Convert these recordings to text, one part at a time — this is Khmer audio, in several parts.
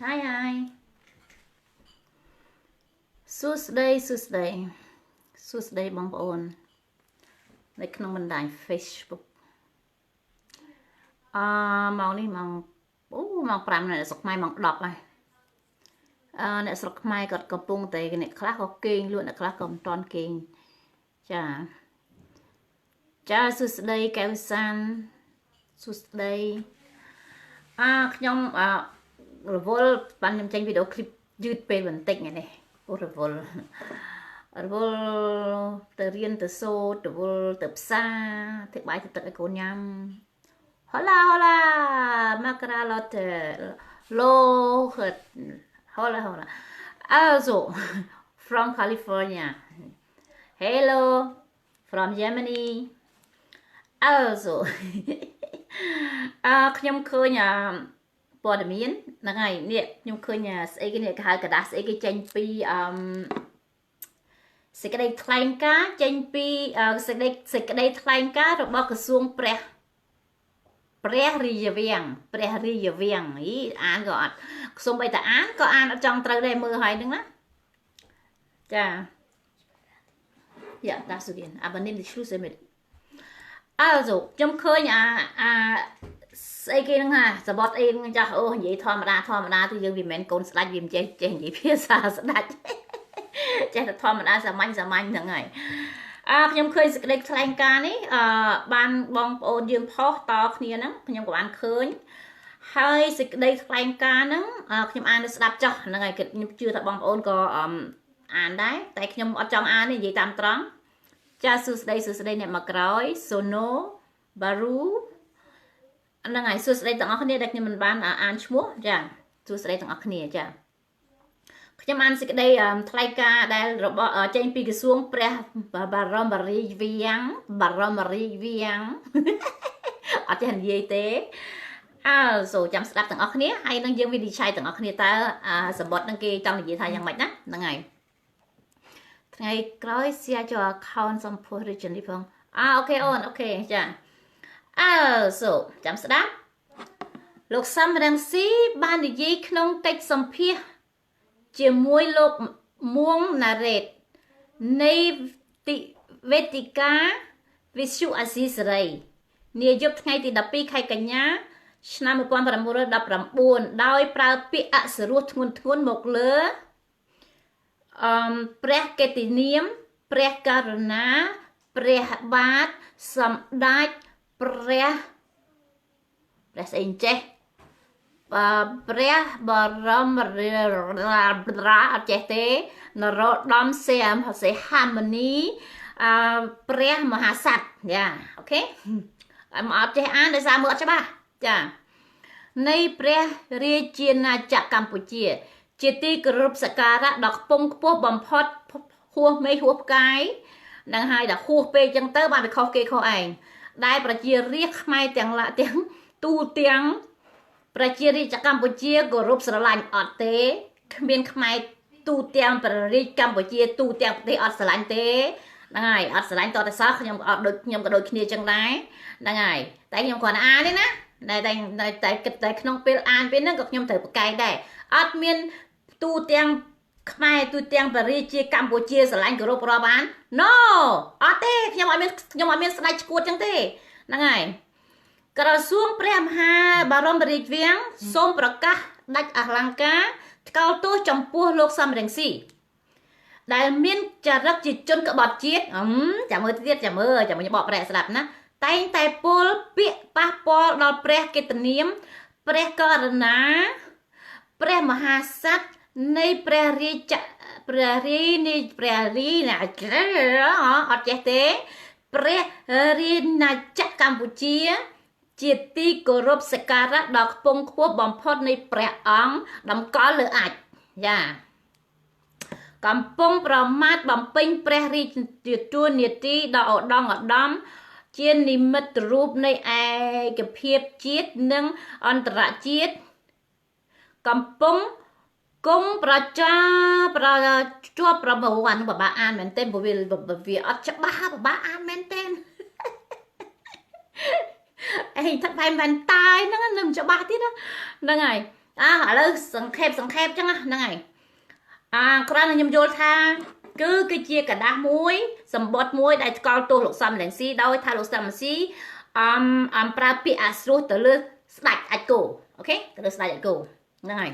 Hi hi សួស្តីបងប្អូននៅក្នុងបណ្ដាញ Facebook ម៉ោងនេះម៉ោង5នៅស្រុកខ្មែរម៉ោង10ហើយអ្នកស្រុកខ្មែរគាត់កំពុងតែអ្នកខ្លះក៏គេងលក់អ្នកខ្លះក៏មិនទាន់គេងចាសួស្តីកែវសានសួស្តីខ្ញុំរវល់បានខ្ញុំចេញវីដេអូឃ្លីបយឺតពេលបន្តិចនេះរវល់ទៅរៀនទៅសូត្ររវល់ទៅផ្សារធ្វើបាយទៅទឹកឲ្យកូនញ៉ាំ Hola Macralotte Hola also from California hello from Germany also ខ្ញុំឃើញព័ត៌មានហ្នឹងហើយនេះខ្ញុំឃើញស្អីគេនេះគេហៅกระดาษស្អីគេចេញពីសេចក្តីថ្លែងការណ៍ចេញពីសេចក្តីថ្លែងការណ៍របស់ក្រសួងព្រះរាជវាំងអានក៏អត់សូម្បីតែអានក៏អានអត់ចង់ត្រូវដែរមើលហើយហ្នឹងណាចា Ja das so gehen aber nimm die Schlüssel mit also ខ្ញុំឃើញស្អីគេហ្នឹងសបត់អីហ្នឹងចាស់អូនិយាយធម្មតាទៅយើងវាមិនមែនកូនស្ដាច់វាមិនចេះនិយាយភាសាស្ដាច់ចេះតែធម្មតាសាមញ្ញហ្នឹងហើយខ្ញុំឃើញសេចក្តីថ្លែងការណ៍នេះបានបងប្អូនយើងផុសតគ្នាហ្នឹងខ្ញុំក៏បានឃើញហើយសេចក្តីថ្លែងការណ៍ហ្នឹងខ្ញុំអានទៅស្ដាប់ចោះហ្នឹងហើយខ្ញុំជឿថាបងប្អូនក៏អានដែរតែខ្ញុំអត់ចង់អានទេនិយាយតាមត្រង់ចាសសួស្តីអ្នកមកក្រោយ Sono Baru ហ្នឹងហើយសួស្តីទាំងអស់គ្នាដែលខ្ញុំមិនបានអានឈ្មោះចាសួស្តីទាំងអស់គ្នាចាខ្ញុំអានសេចក្តីថ្លែងការណ៍ដែលរបស់ចេញពីក្រសួងព្រះបរមរាជវាំងអត់ចេះនិយាយទេសូចាំស្ដាប់ទាំងអស់គ្នាហើយនឹងយើងវិនិច្ឆ័យទាំងអស់គ្នាតើសម្បត្តិនឹងគេចង់និយាយថាយ៉ាងម៉េចណាហ្នឹងហើយថ្ងៃក្រោយសៀចូល account សម្ពោះ originally ផងអូខេអូនអូខេចាសូចាំស្ដាប់លោកសំរងស៊ីបាននិយាយក្នុងកិច្ចសម្ភាសន៍ជាមួយលោកមួងណារ៉េតនៃវេទិកាវិទ្យុអាស៊ីសេរីនាយប់ថ្ងៃទី12ខែកញ្ញាឆ្នាំ1919ដោយប្រើពាក្យអសុរោះធ្ងន់មកលើព្រះកេតិនាមព្រះករុណាព្រះបាទសម្ដេចព្រះស្អីចេះព្រះបរមរាអត់ចេះទេនរោត្តមសីហមុនីព្រះមហាក្សត្រយ៉ាអូខេអត់ចេះអានដោយសារមើលអត់ច្បាស់ចានៃព្រះរាជាណាចក្រកម្ពុជាជាទីគោរពសក្ការៈដ៏ខ្ពង់ខ្ពស់បំផុតហួសមេឃហួសផ្កាយនឹងហើយដល់ហួសពេកចឹងទៅបានវាខុសគេខុសឯងដែលប្រជារាស្ត្រខ្មែរទាំងទូទាំងប្រជារាស្ត្រកម្ពុជាគោរពស្រឡាញ់អត់ទេគ្មានខ្មែរទូទាំងប្រជារាស្ត្រកម្ពុជាទូទាំងប្រទេសអត់ស្រឡាញ់ទេហ្នឹងហើយអត់ស្រឡាញ់តតែសោះខ្ញុំអត់ដូចខ្ញុំក៏ដូចគ្នាចឹងដែរហ្នឹងហើយតែខ្ញុំគ្រាន់តែអានទេណាតែគិតតែក្នុងពេលអានពេលហ្នឹងក៏ខ្ញុំត្រូវប្រកែកដែរអត់មានទូទាំងខ្មែរទូទាំងប្រជាជាកម្ពុជាស្រឡាញ់គោរពរាប់អាន No អត់ទេខ្ញុំអត់មានស្ដេចឈួតចឹងទេហ្នឹងហើយក្រសួងព្រះមហាបរមរាជវាំងសូមប្រកាសដាច់អលង្ការថ្កោលទោសចំពោះលោកសំរងស៊ីដែលមានចរិតជាជនក្បត់ជាតិចាំមើលទៀតចាំមើលបកប្រែស្ដាប់ណាតែងតែពោលពាក្យប៉ះពាល់ដល់ព្រះកេតនាមព្រះករុណាព្រះមហាក្សត្រនៃព្រះរាណាអត់ចេះទេព្រះរាណាចក្រកម្ពុជាជាទីគោរពសក្ការៈដ៏ខ្ពង់ខ្ពស់បំផុតនៃព្រះអង្គតម្កល់លើអាចយ៉ាកំពុងប្រមាថបំពេញព្រះរាជតួនាទីដ៏ឧត្តមឧត្តមជានិមិត្តរូបនៃឯកភាពជាតិនិងអន្តរជាតិកំពុងគង់ជាប់ប្រមូលបបាអានមែនទេព្រោះវាអត់ច្បាស់បបាអានមែនទេអេថាបែបមែនតាយហ្នឹងនឹងច្បាស់ទៀតហ្នឹងហើយ ឥឡូវសង្ខេបចឹងហ្នឹងហើយគ្រាន់តែខ្ញុំយល់ថាគឺជាกระดาษមួយសម្បត្តិមួយដែលថ្កល់ទោសលោកសំរងស៊ីដោយថាលោកសំរងស៊ីប្រើពាក្យអាស្រួសទៅលើស្ដេចអាចគោអូខេទៅលើស្ដេចអាចគោហ្នឹងហើយ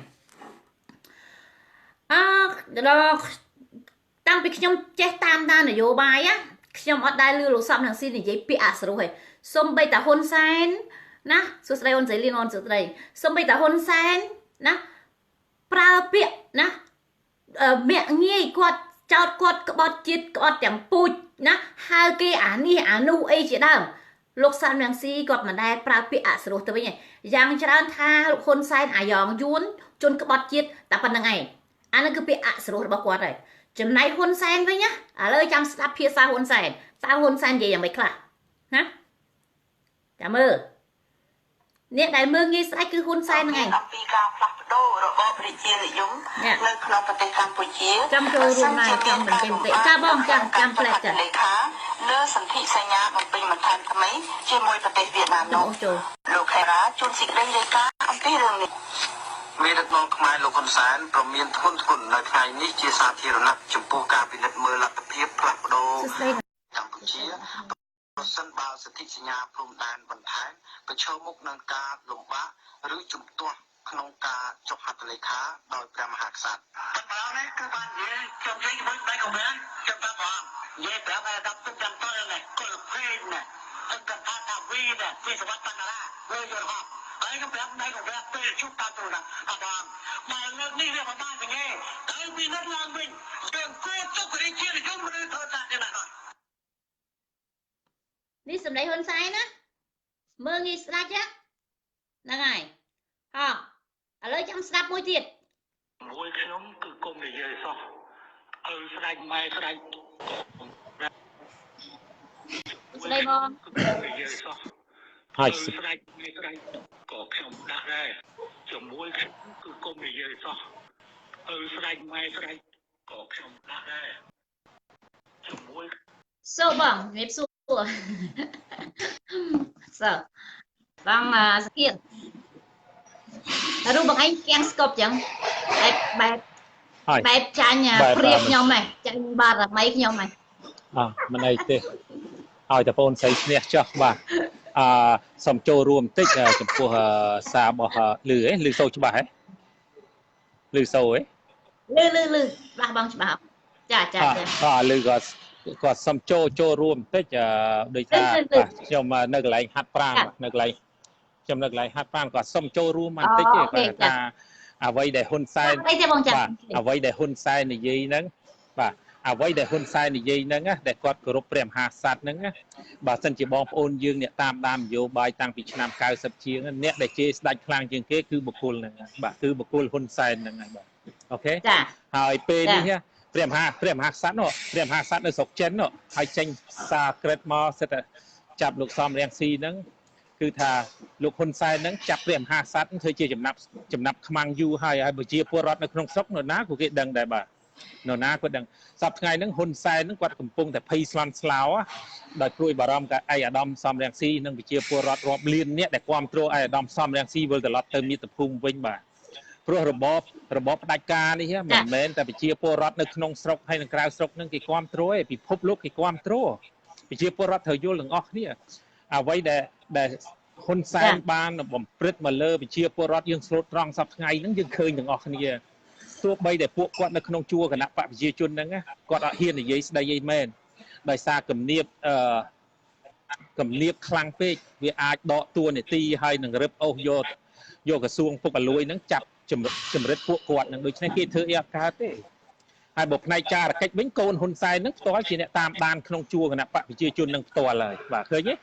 តាំងពីខ្ញុំចេះតាមដាននយោបាយខ្ញុំអត់ដែលឮលោកសំរងស៊ីនិយាយពាក្យអាស្រួសទេសូម្បីតែហ៊ុនសែនណាសួស្ដីអូនស្រីលីនអូនសួស្ដីសូម្បីតែហ៊ុនសែនណាប្រើពាក្យណាមាក់ងាយគាត់ចោតគាត់ក្បត់ជាតិក្បត់ទាំងពូជណាហៅគេអានេះអានោះអីជាដើមលោកសំរងស៊ីគាត់មិនដែលប្រើពាក្យអស្រួសទៅវិញទេយ៉ាងច្រើនថាលោកហ៊ុនសែនអាយ៉ងយួនជន់ក្បត់ជាតិតែប៉ុណ្្នឹងឯងអានឹងគឺពាក្យអស្រួសរបស់គាត់ហើយចំណែកហ៊ុនសែនវិញណាឥឡូវចាំស្ដាប់ភាសាហ៊ុនសែនតើហ៊ុនសែននិយាយយ៉ាងម៉េចខ្លះណាចាំមើលអ្នកដែលមើលងាយស្ដាច់គឺហ៊ុនសែនហ្នឹងឯងអំពីការផ្លាស់ប្ដូររបបប្រជានិយមនៅក្នុងប្រទេសកម្ពុជាចាំចូលរួមមកចាំបន្តិចចាបងចាំផ្លែចាលេខាលើសន្ធិសញ្ញាបំពេញបន្ថែមថ្មីជាមួយប្រទេសវៀតណាមនោះលោកខេរ៉ាជួនសេចក្តីរាយការណ៍អំពីរឿងនេះមេដឹកនាំខ្មែរលោកហ៊ុនសែនប្រមានធ្ងន់ធ្ងរនៅថ្ងៃនេះជាសាធារណៈចំពោះការពិនិត្យមើលលទ្ធភាពផ្លាស់ប្ដូរកម្ពុជាប្រសិនបើសន្ធិសញ្ញាព្រំដែនបន្ថែមប្រឈមមុខនឹងការលំបាកឬជំទាស់ក្នុងការចុះហត្ថលេខាដោយព្រះមហាក្សត្របើនេះគឺបាននិយាយខ្ញុំនិយាយជាមួយដៃកុំណាខ្ញុំប្រាប់បងនិយាយប្រាប់ឲ្យដល់ទឹកចាំតើនេះគល់ភេទណាអន្តរជាតិថាវីណាវិសវត្តបណ្ណាលើយល់ហប់ហើយខ្ញុំប្រាប់ដៃកុំប្រាប់ពេលជួបតាមទូណាអត់បងមកលើកនេះវាមិនបានទេតែពីនេះឡើងវិញពេលគួរទុករាជានិយមឬធ្វើតាមទេណានេះសម្ដីហ៊ុនសែនណាមើលងាយស្ដាច់ហ្នឹងហើយឥឡូវចាំស្ដាប់មួយទៀតមួយខ្ញុំគឺគុំនិយាយសោះស្ដាច់ម៉ែស្ដាច់ស្ដីបងនិយាយសោះហើយស្ដាច់ម៉ែស្ដាច់ក៏ខ្ញុំដាក់ដែរជាមួយខ្ញុំគឺគុំនិយាយសោះស្ដាច់ម៉ែស្ដាច់ក៏ខ្ញុំដាក់ដែរជាមួយសូបងជំរាបសួរបងសគៀតរូបបងឯងគាំងស្គប់ចឹងបែបចាញ់ព្រៀបខ្ញុំហ៎ចាញ់បារមីខ្ញុំហ៎មិនអីទេឲ្យតែបងស្រីឈ្នះចុះបាទសូមចូលរួមបន្តិចចំពោះសាររបស់លឺសូវច្បាស់ហ៎លឺសូវហ៎លឺច្បាស់បងច្បាស់ចាលឺគាត់សុំចូលរួមបន្តិចដូចថាខ្ញុំនៅកន្លែងហាត់ប្រាណនៅកន្លែងខ្ញុំនៅកន្លែងហាត់ប្រាណគាត់សុំចូលរួមបន្តិចទេគាត់ថាអ្វីដែលហ៊ុនសែនអ្វីដែលហ៊ុនសែននិយាយហ្នឹងបាទអ្វីដែលហ៊ុនសែននិយាយហ្នឹងដែលគាត់គោរពព្រះមហាក្សត្រហ្នឹងបើសិនជាបងប្អូនយើងអ្នកតាមដាននយោបាយតាំងពីឆ្នាំ90ជាងអ្នកដែលជេរស្ដាច់ខ្លាំងជាងគេគឺបុគ្គលហ្នឹងបាទគឺបុគ្គលហ៊ុនសែនហ្នឹងហើយបាទអូខេហើយពេលនេះព្រះមហាក្សត្រនោះព្រះមហាក្សត្រនៅស្រុកចិននោះហើយចេញសារក្រិតមកសិតតែចាប់លោកសំរងស៊ីហ្នឹងគឺថាលោកហ៊ុនសែនហ្នឹងចាប់ព្រះមហាក្សត្រធ្វើជាចំណាប់ខ្មាំងយូរហើយប្រជាពលរដ្ឋនៅក្នុងស្រុកនរណាក៏គេដឹងដែរបាទនរណាក៏ដឹងសប្តាហ៍ថ្ងៃហ្នឹងហ៊ុនសែនហ្នឹងគាត់កំពុងតែភ័យស្លន់ស្លោដោយព្រួយបារម្ភกับឯកឧត្តមសំរងស៊ីនិងប្រជាពលរដ្ឋរាប់លានអ្នកដែលគ្រប់គ្រងឯកឧត្តមសំរងស៊ីវិលត្រឡប់ទៅមាតុភូមិវិញបាទព្រោះរបបផ្ដាច់ការនេះមិនមែនតែប្រជាពលរដ្ឋនៅក្នុងស្រុកហើយនិងក្រៅស្រុកនឹងគេគ្រប់គ្រងឯពិភពលោកគេគ្រប់គ្រងប្រជាពលរដ្ឋត្រូវយល់ទាំងអស់គ្នាអ្វីដែលហ៊ុនសែនបានបំព្រឹត្តមកលើប្រជាពលរដ្ឋយើងស្លូតត្រង់សប្តាហ៍ថ្ងៃហ្នឹងយើងឃើញទាំងអស់គ្នាទោះបីតែពួកគាត់នៅក្នុងជួរគណៈបកប្រជាជនហ្នឹងគាត់អត់ហ៊ាននិយាយស្ដីអីមែនដោយសារគំនាបខ្លាំងពេកវាអាចដកតួនាទីហើយនឹងរឹបអូសយកក្រសួងពុករលួយហ្នឹងចាប់ចម្រិតពួកគាត់នឹងដូច្នេះគេធ្វើអីអត់កើតទេហើយបើផ្នែកចារកិច្ចវិញកូនហ៊ុនសែននឹងផ្ទាល់ជាអ្នកតាមដានក្នុងជួរគណៈបកប្រជាជននឹងផ្ទាល់ហើយបាទឃើញទេ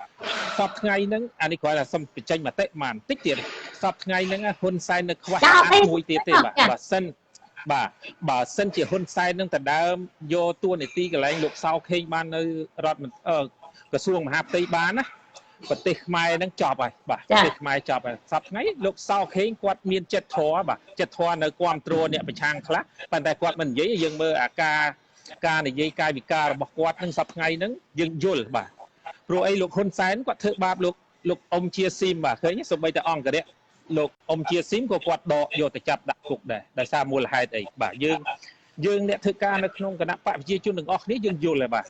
សប្តាហ៍ថ្ងៃហ្នឹងអានេះគ្រាន់តែសុំបញ្ចេញមតិបន្តិចទៀតសប្តាហ៍ថ្ងៃហ្នឹងហ៊ុនសែននៅខ្វះមួយទៀតទេបាទបើសិនជាហ៊ុនសែននឹងដដើមយកតួនាទីកន្លែងលោកសៅខេងបាននៅរដ្ឋក្រសួងមហាផ្ទៃបានណាប្រទេសខ្មែរនឹងចប់ហើយបាទប្រទេសខ្មែរចប់ហើយសប្តាហ៍ថ្ងៃលោកសៅខេងគាត់មានចិត្តធម៌បាទចិត្តធម៌នៅគ្រប់គ្រងអ្នកប្រឆាំងខ្លះប៉ុន្តែគាត់មិននិយាយយើងមើលអាការនិយាយកាយវិការរបស់គាត់នឹងសប្តាហ៍ថ្ងៃហ្នឹងយើងយល់បាទព្រោះអីលោកហ៊ុនសែនគាត់ធ្វើបាបលោកអ៊ុំជាស៊ីមបាទឃើញសូម្បីតែអង្គរៈ លោកអ៊ំជាស៊ីមក៏គាត់ដកយកទៅចាប់ដាក់គុកដែរដោយសារមូលហេតុអីបាទយើងអ្នកធ្វើការនៅក្នុងគណៈបកប្រជាជនទាំងអស់គ្នាយើងយល់ហើយបាទ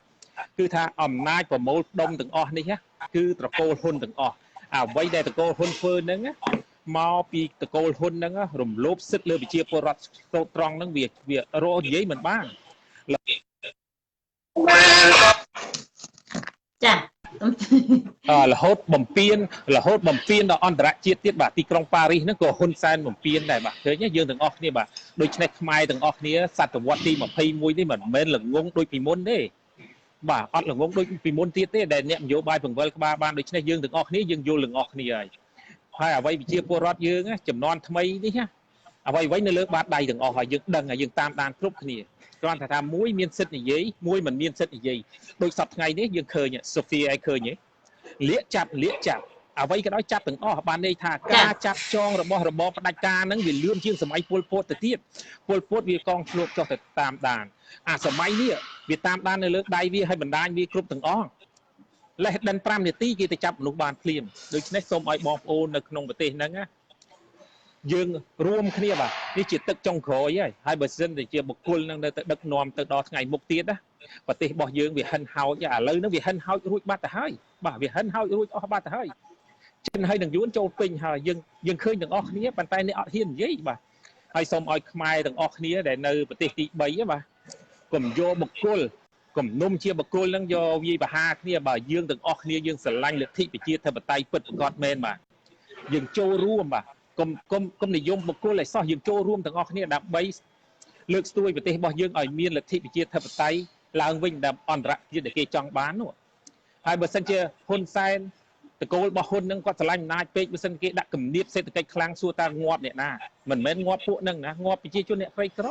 គឺថាអំណាចប្រមូលផ្ដុំទាំងអស់នេះគឺត្រកូលហ៊ុនទាំងអស់អ្វីដែលត្រកូលហ៊ុនធ្វើហ្នឹងមកពីត្រកូលហ៊ុនហ្នឹងរំលោភសិទ្ធិលើប្រជាពលរដ្ឋត្រង់ហ្នឹងវារកនិយាយមិនបានចារហូតបំពេញដល់អន្តរជាតិទៀតបាទទីក្រុងប៉ារីសហ្នឹងក៏ហ៊ុនសែនបំពេញដែរបាទឃើញយើងទាំងអស់គ្នាបាទដូច្នេះខ្មែរទាំងអស់គ្នាសតវត្សទី21នេះមិនមែនល្ងងដូចពីមុនទេបាទអត់ល្ងងដូចពីមុនទៀតទេដែលអ្នកនយោបាយបង្វិលក្បាលបានដូច្នេះយើងទាំងអស់គ្នាយើងយល់ទាំងអស់គ្នាហើយអ្វីប្រជាពលរដ្ឋយើងចំនួនថ្មីនេះអ្វីនៅលើបាតដៃទាំងអស់ហើយយើងដឹងហើយយើងតាមដានគ្រប់គ្នាគ្រាន់តែថាមួយមានសិទ្ធិនិយាយមួយមិនមានសិទ្ធិនិយាយដូចសប្តាហ៍ថ្ងៃនេះយើងឃើញសូហ្វីឲ្យឃើញលាកចាប់អ្វីក៏ដោយចាប់ទាំងអស់បានន័យថាការចាប់ចងរបស់របបផ្ដាច់ការហ្នឹងវាលឿនជាងសម័យពលពតទៅទៀតពលពតវាកងឆ្លូបចុះទៅតាមដានអាសម័យនេះវាតាមដាននៅលើដៃវាឲ្យបណ្ដាញវាគ្រប់ទាំងអស់លេះដិន5នាទីគេទៅចាប់មនុស្សបានភ្លាមដូច្នេះសូមឲ្យបងប្អូននៅក្នុងប្រទេសហ្នឹងយើងរួមគ្នាបាទនេះជាទឹកចុងក្រោយហើយបើសិនតែជាបុគ្គលនឹងនៅទៅដឹកនាំទៅដល់ថ្ងៃមុខទៀតណាប្រទេសរបស់យើងវាហិនហោចឥឡូវហ្នឹងវាហិនហោចរួចបាត់ទៅហើយបាទវាហិនហោចរួចអស់បាត់ទៅហើយចិនហើយនឹងយួនចូលពេញហើយយើងឃើញទាំងអស់គ្នាប៉ុន្តែអ្នកអត់ហ៊ាននិយាយបាទហើយសូមឲ្យខ្មែរទាំងអស់គ្នាដែលនៅប្រទេសទី3បាទកុំយកបុគ្គលគំនុំជាបុគ្គលនឹងយកវាយបហាគ្នាបាទយើងទាំងអស់គ្នាយើងស្រឡាញ់លទ្ធិប្រជាធិបតេយ្យពិតប្រាកដមែនបាទយើងចូលរួមបាទគុំនិយមបុគ្គលឲ្យសោះយើងចូលរួមទាំងអស់គ្នាដើម្បីលើកស្ទួយប្រទេសរបស់យើងឲ្យមានលទ្ធិប្រជាធិបតេយ្យឡើងវិញដើម្បីអន្តរជាតិដែលគេចង់បាននោះហើយបើសិនជាហ៊ុនសែនតកូលរបស់ហ៊ុននឹងគាត់ឆ្លាញ់អំណាចពេកបើសិនគេដាក់គំនាបសេដ្ឋកិច្ចខ្លាំងសួរតើងាប់អ្នកណាមិនមែនងាប់ពួកនឹងណាងាប់ប្រជាជនអ្នកក្រីក្រ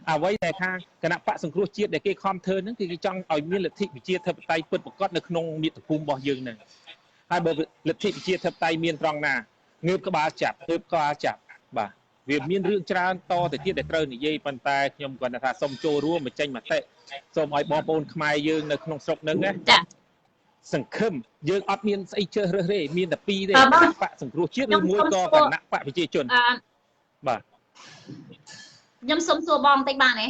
អ្វីដែលខាងគណៈបកសង្គ្រោះជាតិដែលគេខំធ្វើហ្នឹងគឺគេចង់ឲ្យមានលទ្ធិប្រជាធិបតេយ្យពិតប្រាកដនៅក្នុងមាតុភូមិរបស់យើងហ្នឹងហើយបើលទ្ធិប្រជាធិបតេយ្យមានត្រង់ណាងើបក្បាលចាប់បាទវាមានរឿងច្រើនតទៅទៀតដែលត្រូវនិយាយប៉ុន្តែខ្ញុំគាត់ថាសូមចូលរួមបញ្ចេញមតិសូមឲ្យបងប្អូនខ្មែរយើងនៅក្នុងស្រុកហ្នឹងណាចាសង្ឃឹមយើងអត់មានស្អីជ្រើសរើសទេមានតែពីរទេគណៈបកសង្គ្រោះជាតិឬមួយក៏គណៈបកប្រជាជនបាទខ្ញុំសូមសួរបងបន្តិចបានទេ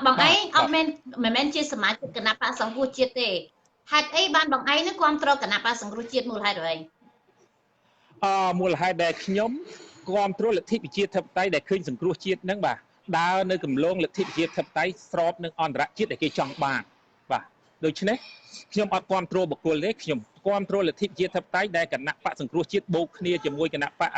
បងឯងអត់មិនមែនជាសមាជិកគណៈបកសង្គ្រោះជាតិទេហេតុអីបានបងឯងនឹងគ្រប់គ្រងគណៈបកសង្គ្រោះជាតិមូលហេតុអ្វីមូលហេតុដែលខ្ញុំគ្រប់គ្រងលទ្ធិប្រជាធិបតេយ្យដែលឃើញសង្គ្រោះជាតិហ្នឹងបាទដើរនៅគម្លងលទ្ធិប្រជាធិបតេយ្យស្របនឹងអន្តរជាតិដែលគេចង់បានបាទដូច្នេះខ្ញុំអត់គ្រប់គ្រងបុគ្គលទេខ្ញុំគ្រប់គ្រងលទ្ធិប្រជាធិបតេយ្យដែលគណៈបកសង្គ្រោះជាតិបូកគ្នាជាមួយគណៈបក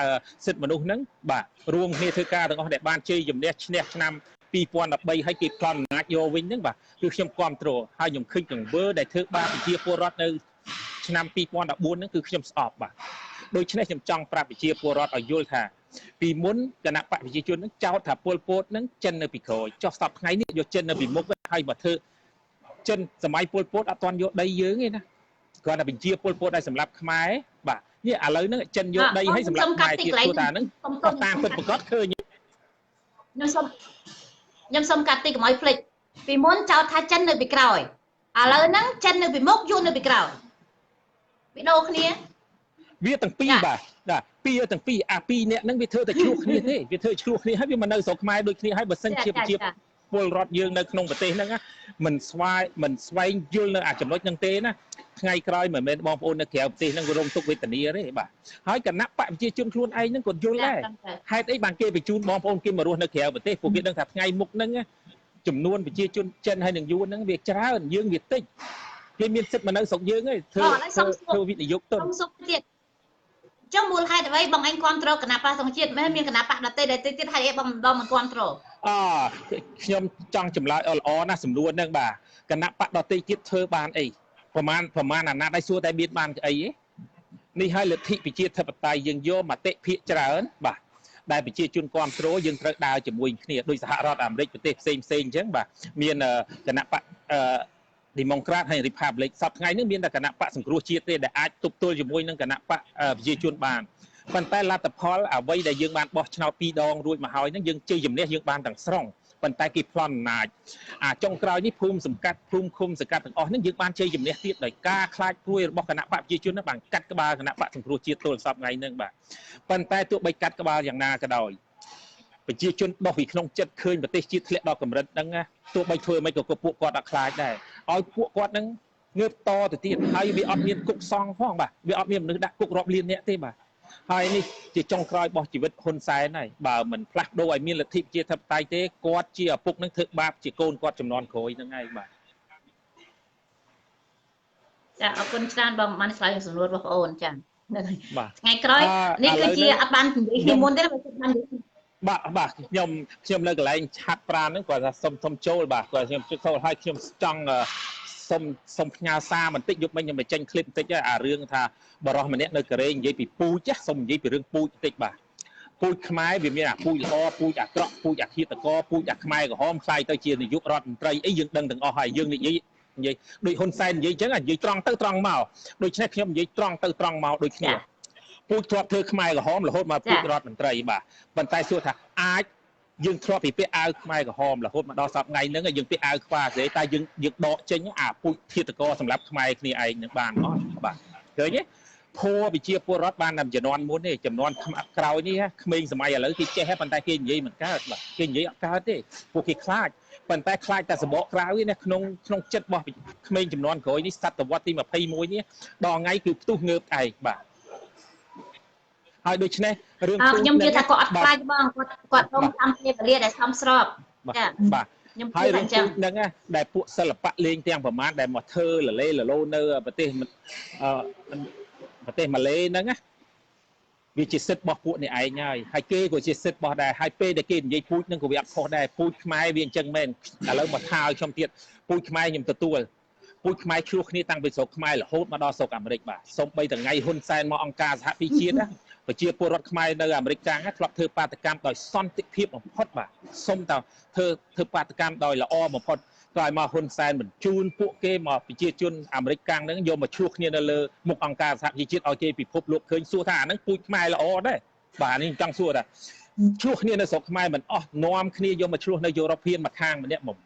សិទ្ធិមនុស្សហ្នឹងបាទរួមគ្នាធ្វើការទាំងអស់ដែលបានជ័យជំនះឈ្នះឆ្នាំ2013ហើយគេផ្លន់អំណាចយកវិញហ្នឹងបាទគឺខ្ញុំគ្រប់គ្រងហើយខ្ញុំឃើញកង្វើដែលធ្វើបាបប្រជាពលរដ្ឋនៅឆ្នាំ2014ហ្នឹងគឺខ្ញុំស្អប់បាទដូច្នេះខ្ញុំចង់ប្រាប់ប្រជាពលរដ្ឋឲ្យយល់ថាពីមុនគណៈបកប្រជាជននឹងចោទថាពលពតនឹងចិននៅពីក្រោយចុះសប្តាហ៍ថ្ងៃនេះយកចិននៅពីមុខហើយមកធ្វើចិនសម័យពលពតអត់ទាន់យកដីយើងទេណាគាត់តែបញ្ជាពលពតឲ្យសម្រាប់ខ្មែរបាទនេះឥឡូវហ្នឹងចិនយកដីឲ្យសម្រាប់ខ្មែរទៀតព្រោះថាហ្នឹងតាមពិតប្រកបឃើញខ្ញុំសុំកាត់តិចកុំឲ្យភ្លេចពីមុនចោទថាចិននៅពីក្រោយឥឡូវហ្នឹងចិននៅពីមុខយួននៅពីក្រោយពីដូរគ្នាវាទាំងពីរបាទពីរទាំងពីរអាពីរអ្នកហ្នឹងវាធ្វើតែឆ្លោះគ្នាទេវាធ្វើឆ្លោះគ្នាហើយវាមិននៅស្រុកខ្មែរដូចគ្នាហើយបើសិនជាប្រជាពលរដ្ឋយើងនៅក្នុងប្រទេសហ្នឹងមិនស្វែងយល់នៅអាចំណុចហ្នឹងទេណាថ្ងៃក្រោយមិនមែនបងប្អូននៅក្រៅប្រទេសហ្នឹងរងទុក្ខវេទនាទេបាទហើយគណៈបកប្រជាជនខ្លួនឯងហ្នឹងក៏យល់ដែរហេតុអីបានគេបញ្ជូនបងប្អូនគេមករស់នៅក្រៅប្រទេសពួកគេដឹងថាថ្ងៃមុខហ្នឹងចំនួនប្រជាជនចិនហើយនឹងយួនហ្នឹងវាច្រើនយើងវាតិចគេមានសិទ្ធិមកនៅស្រុកយើងឯងធ្វើវិនិយោគទុនសុខទៀតចុះមូលហេតុអ្វីបងឯងគ្រប់គ្រងគណៈបកសង្គ្រោះជាតិមិនមានគណៈបកដតេទៀតហេតុអីបងមិនគ្រប់គ្រងខ្ញុំចង់ចម្លើយល្អណាស់សំណួរហ្នឹងបាទគណៈបកដតេទៀតធ្វើបានអីប្រមាណអាណត្តិឲ្យសួរតែមានបានអីនេះហើយលទ្ធិប្រជាធិបតេយ្យយើងយកមតិភាគច្រើនបាទដែលប្រជាជនគ្រប់គ្រងយើងត្រូវដើរជាមួយគ្នាដោយសហរដ្ឋអាមេរិកប្រទេសផ្សេងអញ្ចឹងបាទមានគណៈបកDemocrat ហើយ Republic សប្តាហ៍ថ្ងៃនេះមានតែគណៈបកសង្គ្រោះជាតិទេដែលអាចទប់ទល់ជាមួយនឹងគណៈបកប្រជាជនបានប៉ុន្តែលទ្ធផលអ្វីដែលយើងបានបោះឆ្នោត2ដងរួចមកហើយហ្នឹងយើងជ័យជំនះយើងបានទាំងស្រុង ប៉ុន្តែគេប្លន់អំណាចអាចុងក្រោយនេះភូមិសង្កាត់ភូមិឃុំសង្កាត់ទាំងអស់ហ្នឹងយើងបានជ័យជំនះទៀតដោយការខ្លាចព្រួយរបស់គណៈបកប្រជាជនហ្នឹងបានកាត់ក្បាលគណៈបកសង្គ្រោះជាតិទល់សពថ្ងៃហ្នឹងបាទប៉ុន្តែទោះបីកាត់ក្បាលយ៉ាងណាក៏ដោយប្រជាជនដោះពីក្នុងចិត្តឃើញប្រទេសជាតិធ្លាក់ដល់កម្រិតហ្នឹងណាទោះបីធ្វើមិនក៏ពួកគាត់អត់ខ្លាចដែរឲ្យពួកគាត់ហ្នឹងងើបតទៅទៀតហើយវាអត់មានគុកសង្ឃផងបាទវាអត់មានមនុស្សដាក់គុករាប់លានអ្នកទេបាទហើយនេះជាចុងក្រោយរបស់ជីវិតហ៊ុនសែនហើយបើមិនផ្លាស់ប្ដូរឲ្យមានលទ្ធិប្រជាធិបតេយ្យទេគាត់ជាឪពុកនឹងធ្វើបាបជាកូនគាត់ចំនួនក្រោយហ្នឹងហើយបាទចាអរគុណច្រើនបងបានឆ្លើយសំណួររបស់បងអូនចាថ្ងៃក្រោយនេះគឺជាអត់បាននិយាយគ្នាមុនទេបើបានបាទខ្ញុំនៅកន្លែងឆាត់ប្រានហ្នឹងគាត់ថាសុំចូលបាទគាត់ខ្ញុំចូលឲ្យខ្ញុំចង់សុំផ្ញើសារបន្តិចយប់មិញខ្ញុំបញ្ចេញឃ្លីបបន្តិចអារឿងថាបរោះម្នាក់នៅកូរ៉េនិយាយពីពូជសុំនិយាយពីរឿងពូជបន្តិចបាទពូជខ្មែរវាមានអាពូជល្អពូជអាក្រក់ពូជអាឃាតកពូជអាខ្មែរក្រហមខ្លាយទៅជានាយករដ្ឋមន្ត្រីអីយើងដឹងទាំងអស់ហើយយើងនិយាយដូចហ៊ុនសែននិយាយអញ្ចឹងនិយាយត្រង់ទៅត្រង់មកដូច្នេះខ្ញុំនិយាយត្រង់ទៅត្រង់មកដូចគ្នាពូជធ្លាប់ធ្វើខ្មែរក្រហមរហូតមកពូជរដ្ឋមន្ត្រីបាទប៉ុន្តែសួរថាអាចយើងធ្លាប់ពីពាក់អាវខ្មែរក្រហមរហូតមកដល់សប្តាហ៍ថ្ងៃហ្នឹងយើងពាក់អាវខ្វាទេតែយើងដកចេញអាពូជធាតុករសម្រាប់ខ្មែរគ្នាឯងនឹងបានអត់បាទឃើញទេភ័វិជាពលរដ្ឋបានតែចំនួនមុនទេចំនួនក្រោយនេះក្មេងសម័យឥឡូវគេចេះប៉ុន្តែគេនិយាយមិនកើតបាទគេនិយាយអត់កើតទេពួកគេខ្លាចប៉ុន្តែខ្លាចតែសបកក្រៅនេះក្នុងចិត្តរបស់ក្មេងចំនួនក្រោយនេះសតវត្សទី21នេះដល់ថ្ងៃគឺផ្ទុះងើបឯងបាទហើយដូច្នេះរឿងខ្ញុំជឿថាគាត់អត់ខ្លាចបងគាត់រងតាមពេលវេលាដែលសមស្របចាបាទខ្ញុំហើយរឿងហ្នឹងដែលពួកសិល្បៈលេងទាំងប្រមាណដែលមកធ្វើលលេលលោនៅប្រទេសម៉ាឡេហ្នឹងណាវាជាសិទ្ធិរបស់ពួកនេះឯងហើយគេក៏ជាសិទ្ធិរបស់ដែរហើយពេលដែលគេនិយាយពូជហ្នឹងក៏វាអត់ខុសដែរពូជខ្មែរវាអញ្ចឹងមែនឥឡូវមកថាឲ្យខ្ញុំទៀតពូជខ្មែរខ្ញុំទទួលពូជខ្មែរឆ្លោះគ្នាតាំងពីស្រុកខ្មែររហូតមកដល់ស្រុកអាមេរិកបាទសូម្បីតែថ្ងៃហ៊ុនសែនមកអង្គការសហប្រជាជាតិណាប្រជាពលរដ្ឋខ្មែរនៅអាមេរិកកាំងធ្លាប់ធ្វើបាតកម្មដោយសន្តិភាពបំផុតបាទសូមតើធ្វើបាតកម្មដោយល្អបំផុតក្រោយមកហ៊ុនសែនបញ្ជូនពួកគេមកប្រជាជនអាមេរិកកាំងហ្នឹងយកមកឆ្លោះគ្នានៅលើមុខអង្គការសហប្រជាជាតិឲ្យគេពិភពលោកឃើញសួរថាអាហ្នឹងពូជខ្មែរល្អដែរបាទនេះចង់សួរថាឆ្លោះគ្នានៅស្រុកខ្មែរមិនអស់នាំគ្នាយកមកឆ្លោះនៅយុរ៉ុបមកខាងម្នាក់មក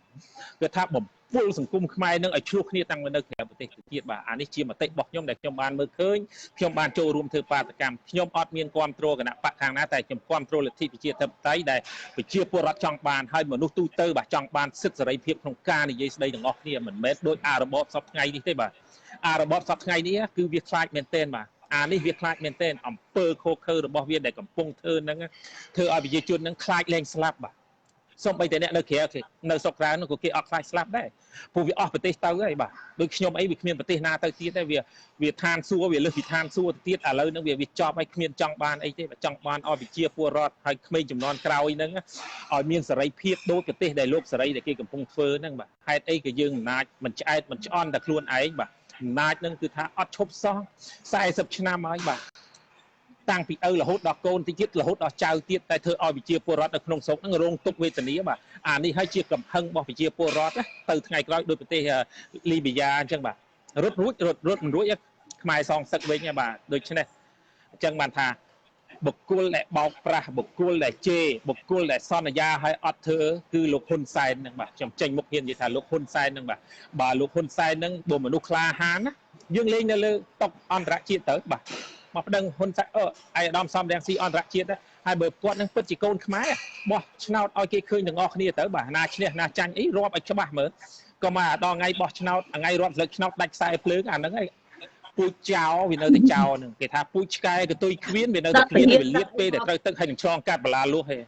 គឺថាបំពុលសង្គមខ្មែរនឹងឲ្យឆ្លោះគ្នាតាំងនៅក្រៅប្រទេសទៅទៀតបាទអានេះជាមតិរបស់ខ្ញុំដែលខ្ញុំបានមើលឃើញខ្ញុំបានចូលរួមធ្វើបាតកម្មខ្ញុំអត់មានគ្រប់គ្រងគណៈបកខាងណាតែខ្ញុំគ្រប់គ្រងលទ្ធិប្រជាធិបតេយ្យដែលប្រជាពលរដ្ឋចង់បានហើយមនុស្សទូទៅបាទចង់បានសិទ្ធិសេរីភាពក្នុងការនិយាយស្ដីទាំងអស់គ្នាមិនមែនដូចអារបបសពថ្ងៃនេះទេបាទអារបបសពថ្ងៃនេះគឺវាខ្លាចមែនទែនបាទអានេះវាខ្លាចមែនទែនអំពើខុសខើរបស់វាដែលកំពុងធ្វើហ្នឹងធ្វើឲ្យប្រជាជនហ្នឹងខ្លាចលែងស្លាប់បាទសូម្បីតែអ្នកនៅក្រៅនៅស្រុកក្រៅនោះក៏គេអត់ខ្លាចស្លាប់ដែរព្រោះវាអស់ប្រទេសទៅហើយបាទដូចខ្ញុំអីវាគ្មានប្រទេសណាទៅទៀតទេវាឋានសួគ៌វាលើសពីឋានសួគ៌ទៅទៀតឥឡូវហ្នឹងវាចប់ហើយគ្មានចង់បានអីទេចង់បានឲ្យប្រជាពលរដ្ឋហើយក្មេងចំនួនក្រោយហ្នឹងឲ្យមានសេរីភាពដូចប្រទេសដែលលោកសេរីដែលគេកំពុងធ្វើហ្នឹងបាទហេតុអីក៏យើងអំណាចមិនឆ្អែតមិនឆ្អន់តែខ្លួនឯងបាទអំណាចហ្នឹងគឺថាអត់ឈប់សោះ40ឆ្នាំហើយបាទតាំងពីឪរហូតដល់កូនតិចទៀតរហូតដល់ចៅទៀតតែធ្វើឲ្យប្រជាពលរដ្ឋនៅក្នុងស្រុកហ្នឹងរងទុក្ខវេទនាបាទអានេះហើយជាកំហឹងរបស់ប្រជាពលរដ្ឋទៅថ្ងៃក្រោយដោយប្រទេសលីប៊ីយ៉ាអញ្ចឹងបាទរត់មិនរួចខ្មែរសងសឹកវិញបាទដូច្នេះអញ្ចឹងបានថាបុគ្គលដែលបោកប្រាស់បុគ្គលដែលជេរបុគ្គលដែលសន្យាឲ្យអត់ធ្វើគឺលោកហ៊ុនសែនហ្នឹងបាទខ្ញុំចេញមុខហ៊ាននិយាយថាលោកហ៊ុនសែនហ្នឹងបាទបើលោកហ៊ុនសែនហ្នឹងបើមនុស្សក្លាហានណាយើងលេងនៅលើតុអន្តរជាតិទៅបាទមកប្តឹងហ៊ុនសែនឯអាដាមសំរងស៊ីអន្តរជាតិហើយបើគាត់នឹងពិតជាកូនខ្មែរបោះឆ្នោតឲ្យគេឃើញទាំងអស់គ្នាទៅបាទណាឈ្នះណាចាញ់អីរាប់ឲ្យច្បាស់មើលក៏មកដល់ថ្ងៃបោះឆ្នោតថ្ងៃរាប់ស្លឹកឆ្នោតដាច់ខ្សែភ្លើងអាហ្នឹងឯងពូជចោលវានៅតែចោលហ្នឹងគេថាពូជឆ្កែកតុយគ្មានវានៅតែគ្មានវាលៀតពេលដែលត្រូវទឹកហើយនឹងឆ្លងកាត់បលាលួសឯង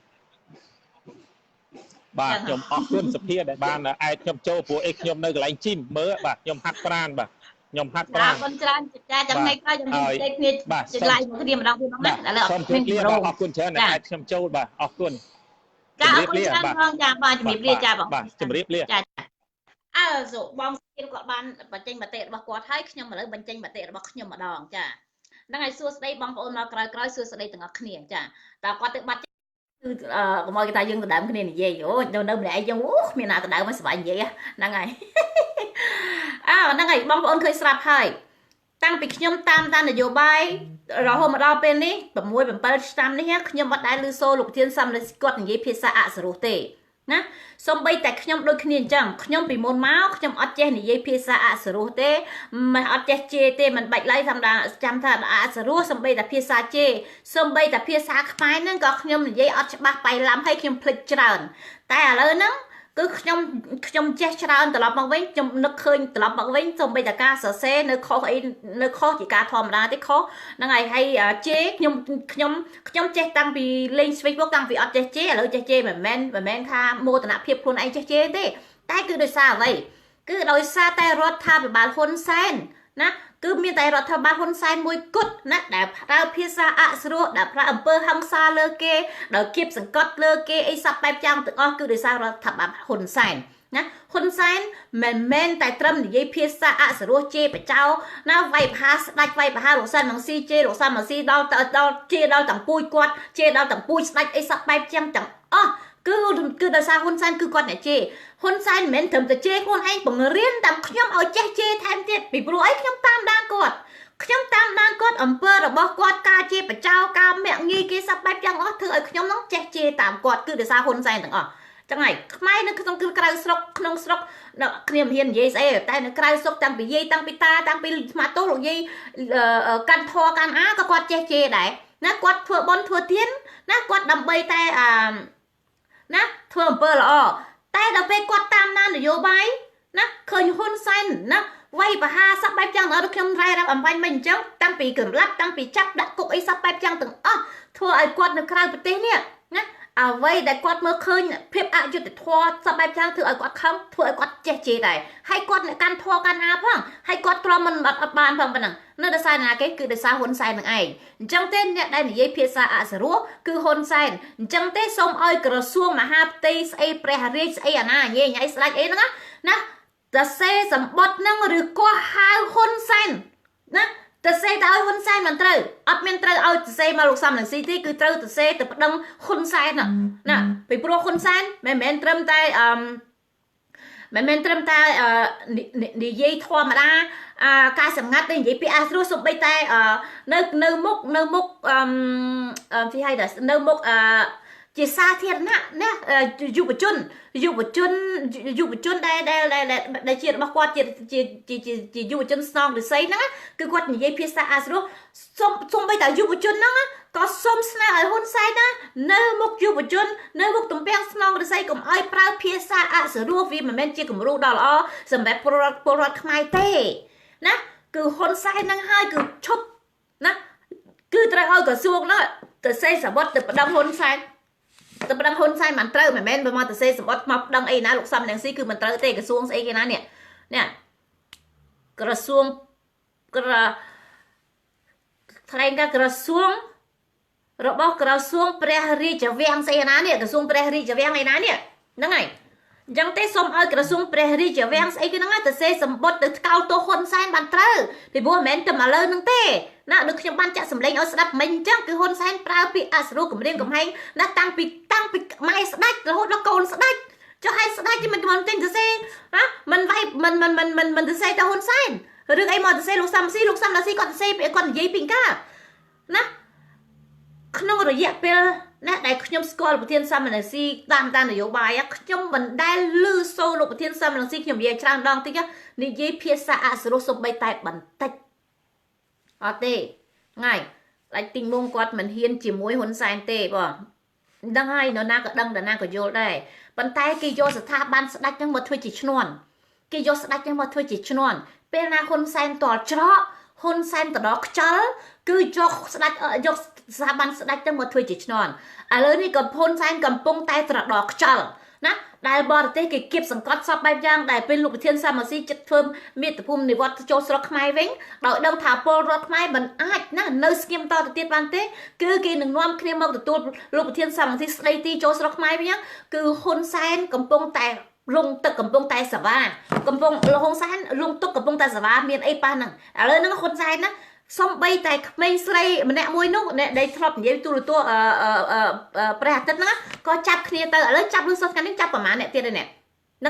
បាទខ្ញុំអរគុណសភាដែលបានអែកខ្ញុំចូលព្រោះអីខ្ញុំនៅកន្លែងជីមមើលបាទខ្ញុំហាត់ប្រាណបាទខ្ញុំហាត់ប្រាណអរគុណច្រើនចាចាំថ្ងៃក្រោយខ្ញុំនិយាយគ្នាចម្លើយមកគ្នាម្ដងទៀតមកណាឥឡូវអរគុណអរគុណច្រើនដែលអាចខ្ញុំចូលបាទអរគុណចាអរគុណច្រើនបងចាបាទជំរាបលាចាបងបាទជំរាបលាចាសូបងស្គីគាត់បានបញ្ចេញមតិរបស់គាត់ហើយខ្ញុំឥឡូវបញ្ចេញមតិរបស់ខ្ញុំម្ដងចាហ្នឹងហើយសួស្ដីបងប្អូនមកក្រោយសួស្ដីទាំងអស់គ្នាចាតើគាត់ទៅបាត់គឺកុំឲ្យគេថាយើងដណ្ដើមគ្នានិយាយអូនៅម្នាក់ឯងយើងគ្មានណាដណ្ដើមមិនសុបាយនិយាយហ្នឹងហើយហ្នឹងហើយបងប្អូនឃើញស្រាប់ហើយតាំងពីខ្ញុំតាមនយោបាយរហូតមកដល់ពេលនេះ6 7ឆ្នាំនេះខ្ញុំអត់ដែលឮសូរលោកធានសំរិទ្ធគាត់និយាយភាសាអសរោះទេ ណាសំបីតែខ្ញុំដូចគ្នាអញ្ចឹងខ្ញុំពីមុនមកខ្ញុំអត់ចេះនិយាយភាសាអសរោះទេមិនអត់ចេះជេរទេមិនបាច់ឡើយធម្មតាចាំថាអសរោះសំបីតែភាសាជេរសំបីតែភាសាខ្មែរហ្នឹងក៏ខ្ញុំនិយាយអត់ច្បាស់បៃឡំហើយខ្ញុំភ្លេចច្រើនតែឥឡូវហ្នឹងគឺខ្ញុំចេះច្រើនត្រឡប់មកវិញខ្ញុំនឹកឃើញត្រឡប់មកវិញសំបីតែការសរសេរនៅខុសអីនៅខុសជាការធម្មតាទេខុសហ្នឹងហើយជេរខ្ញុំចេះតាំងពីលេង Facebook តាំងពីអត់ចេះជេរឥឡូវចេះជេរមិនមែនថាមោទនភាពខ្លួនឯងចេះជេរទេតែគឺដោយសារអ្វីគឺដោយសារតែរដ្ឋាភិបាលហ៊ុនសែនណាគឺមានតែរដ្ឋាភិបាលហ៊ុនសែនមួយគត់ណាដែលប្រើភាសាអសរោះដែលប្រើអំពើហិង្សាលើគេដោយគៀបសង្កត់លើគេអីសពបែបយ៉ាងទាំងអស់គឺដោយសាររដ្ឋាភិបាលហ៊ុនសែនណាហ៊ុនសែនមិនមែនតែត្រឹមនិយាយភាសាអសរោះជេរបចោណាវាយប្រហារស្ដាច់វាយប្រហារលោកសាន់នឹងស៊ីជេរលោកសាន់មកស៊ីដល់ជេរដល់ទាំងពួយគាត់ជេរដល់ទាំងពួយស្ដាច់អីសពបែបយ៉ាងទាំងអស់គឺដោយសារហ៊ុនសែនគឺគាត់អ្នកជេរហ៊ុនសែនមិនមែនត្រឹមតែជេរខ្លួនឯងបង្រៀនតាមខ្ញុំឲ្យចេះជេរថែមទៀតពីព្រោះអីខ្ញុំតាមដានគាត់អំពើរបស់គាត់ការជេរបចោការមាក់ងាយគេសពបែបយ៉ាងអស់ធ្វើឲ្យខ្ញុំនឹងចេះជេរតាមគាត់គឺដោយសារហ៊ុនសែនទាំងអស់ចឹងហើយខ្មែរនៅក្នុងគឺក្រៅស្រុកក្នុងស្រុកគ្នាមិនហ៊ាននិយាយស្អីតែនៅក្រៅស្រុកតាំងពីយាយតាំងពីតាតាំងពីស្មាតោលោកយាយកាន់ធေါ်កាន់អាក៏គាត់ចេះជេរដែរណាគាត់ធ្វើបន់ធ្វើទានណាគាត់ដើម្បីតែណាធ្វើអំពើល្អតែដល់ពេលគាត់តាមដាននយោបាយណាឃើញហ៊ុនសែនណាវាយប្រហារសពបែបយ៉ាងដល់ខ្ញុំរ៉ែរ៉ាប់អំបញ្ញមិញអញ្ចឹងតាំងពីកម្លាប់តាំងពីចាប់ដាក់គុកអីសពបែបយ៉ាងទាំងអស់ធ្វើឲ្យគាត់នៅក្រៅប្រទេសនេះណាអ្វីដែលគាត់មើលឃើញភាពអយុត្តិធម៌សពបែបយ៉ាងធ្វើឲ្យគាត់ខឹងធ្វើឲ្យគាត់ចេះជេរដែរហើយគាត់នៅកាន់ធម៌កាន់ណាផងហើយគាត់ទ្រាំមិនអត់បានផងប៉ុណ្ណឹងនៅដោយសារណាគេគឺដោយសារហ៊ុនសែននឹងឯងអញ្ចឹងទេអ្នកដែលនិយាយភាសាអសរោះគឺហ៊ុនសែនអញ្ចឹងទេសូមឲ្យក្រសួងមហាផ្ទៃស្អីព្រះរាជស្អីអាណាញ៉ៃញ៉ៃស្ដាច់អីហ្នឹងណាតសេសម្បត្តិនឹងឬក៏ហៅហ៊ុនសែនណាតសេទៅឲ្យហ៊ុនសែនមិនត្រូវអត់មានត្រូវឲ្យតសេមកលោកសំរងស៊ីទេគឺត្រូវតសេទៅប្តឹងហ៊ុនសែនណាពីព្រោះហ៊ុនសែនមិនមែនត្រឹមតែនិយាយធម្មតាការសម្ងាត់ទេនិយាយពីអាស្រោះសំបីតែនៅមុខទីហៅថានៅមុខជាសាធារណៈណាយុវជនដែលជារបស់គាត់ជាយុវជនស្នងរិស័យហ្នឹងគឺគាត់និយាយភាសាអាស្រោះសុំបីតែយុវជនហ្នឹងក៏សុំស្នើឲ្យហ៊ុនសែនណានៅមុខយុវជននៅមុខទំពាំងស្នងរិស័យកុំឲ្យប្រើភាសាអសរោះវាមិនមែនជាគំរូដ៏ល្អសម្រាប់ពលរដ្ឋខ្មែរទេណាគឺហ៊ុនសែនហ្នឹងហើយគឺឈប់ណាគឺត្រូវឲ្យក្រសួងហ្នឹងទៅសេសម្បត្តិទៅប្តឹងហ៊ុនសែនទៅប្តឹងហ៊ុនសែនមិនត្រូវមិនមែនបើមកទៅសេសម្បត្តិមកប្តឹងអីណាលោកសំរងស៊ីគឺមិនត្រូវទេក្រសួងស្អីគេណានេះក្រសួងថ្លែងការក្រសួងរបស់ក្រសួងព្រះរាជវាំងស្អីណានេះក្រសួងព្រះរាជវាំងឯណានេះហ្នឹងហើយអញ្ចឹងទេសូមឲ្យក្រសួងព្រះរាជវាំងស្អីគេហ្នឹងទៅសេសម្បត្តិទៅថ្កោលទោសហ៊ុនសែនបានត្រូវពីព្រោះមិនមែនតែមកលើហ្នឹងទេណាដូចខ្ញុំបានចាក់សម្លេងឲ្យស្ដាប់មិញអញ្ចឹងគឺហ៊ុនសែនប្រើពាក្យអសរោះគម្រាមកំហែងណាតាំងពីម៉ែស្ដាច់រហូតដល់កូនស្ដាច់ចុះឲ្យស្ដាច់មិនទិញទៅសេណាមិនវាយមិនទៅសេទៅហ៊ុនសែនរឿងអីមកទៅសេលោកសំស៊ីគាត់ទៅសេគាត់និយាយពីកាណាក្នុងរយៈពេលណាដែលខ្ញុំស្គាល់ប្រធានសំរងស៊ីតាមនយោបាយខ្ញុំមិនដែលឮសូរលោកប្រធានសំរងស៊ីខ្ញុំនិយាយច្រើនដងតិចនិយាយភាសាអសរោះសំបីតែបន្តិចអត់ទេថ្ងៃដាច់ទីងមុំគាត់មិនហ៊ានជាមួយហ៊ុនសែនទេបងដឹងហើយនរណាក៏ដឹងនរណាក៏យល់ដែរប៉ុន្តែគេយកស្ថាប័នស្ដេចហ្នឹងមកធ្វើជាឈ្នន់ពេលណាហ៊ុនសែនតល់ច្រកហ៊ុនសែនទៅដល់ខ្ចលគឺយកស្ថាប័នស្ដេចទៅមកធ្វើជាឈ្នន់ឥឡូវនេះក៏ហ៊ុនសែនកំពុងតែត្រដោខ្ចលណាដែលបរទេសគេគៀបសង្កត់សពបែបយ៉ាងដែលពេលលោកប្រធានសាមស៊ីចិត្តធ្វើមាតុភូមិនិវត្តចូលស្រុកខ្មែរវិញដោយដឹងថាពលរដ្ឋខ្មែរមិនអាចណានៅស្ងៀមតទៅទៀតបានទេគឺគេនឹងនាំគ្នាមកទទួលលោកប្រធានសាមស៊ីស្ដីទីចូលស្រុកខ្មែរវិញគឺហ៊ុនសែនកំពុងតែលងទឹកកំពុងតែសវ៉ាលោកហ៊ុនសែនលងទឹកកំពុងតែសវ៉ាមានអីប៉ះហ្នឹងឥឡូវហ្នឹងហ៊ុនសែនណាសំបីតែក្មេងស្រីម្នាក់មួយនោះអ្នកដែលធ្លាប់និយាយទូរទស្សន៍ព្រះអាទិត្យហ្នឹងក៏ចាប់គ្នាទៅឥឡូវចាប់លឺសុទ្ធថ្ងៃនេះចាប់ប្រហែលអ្នកទៀតហ្នឹង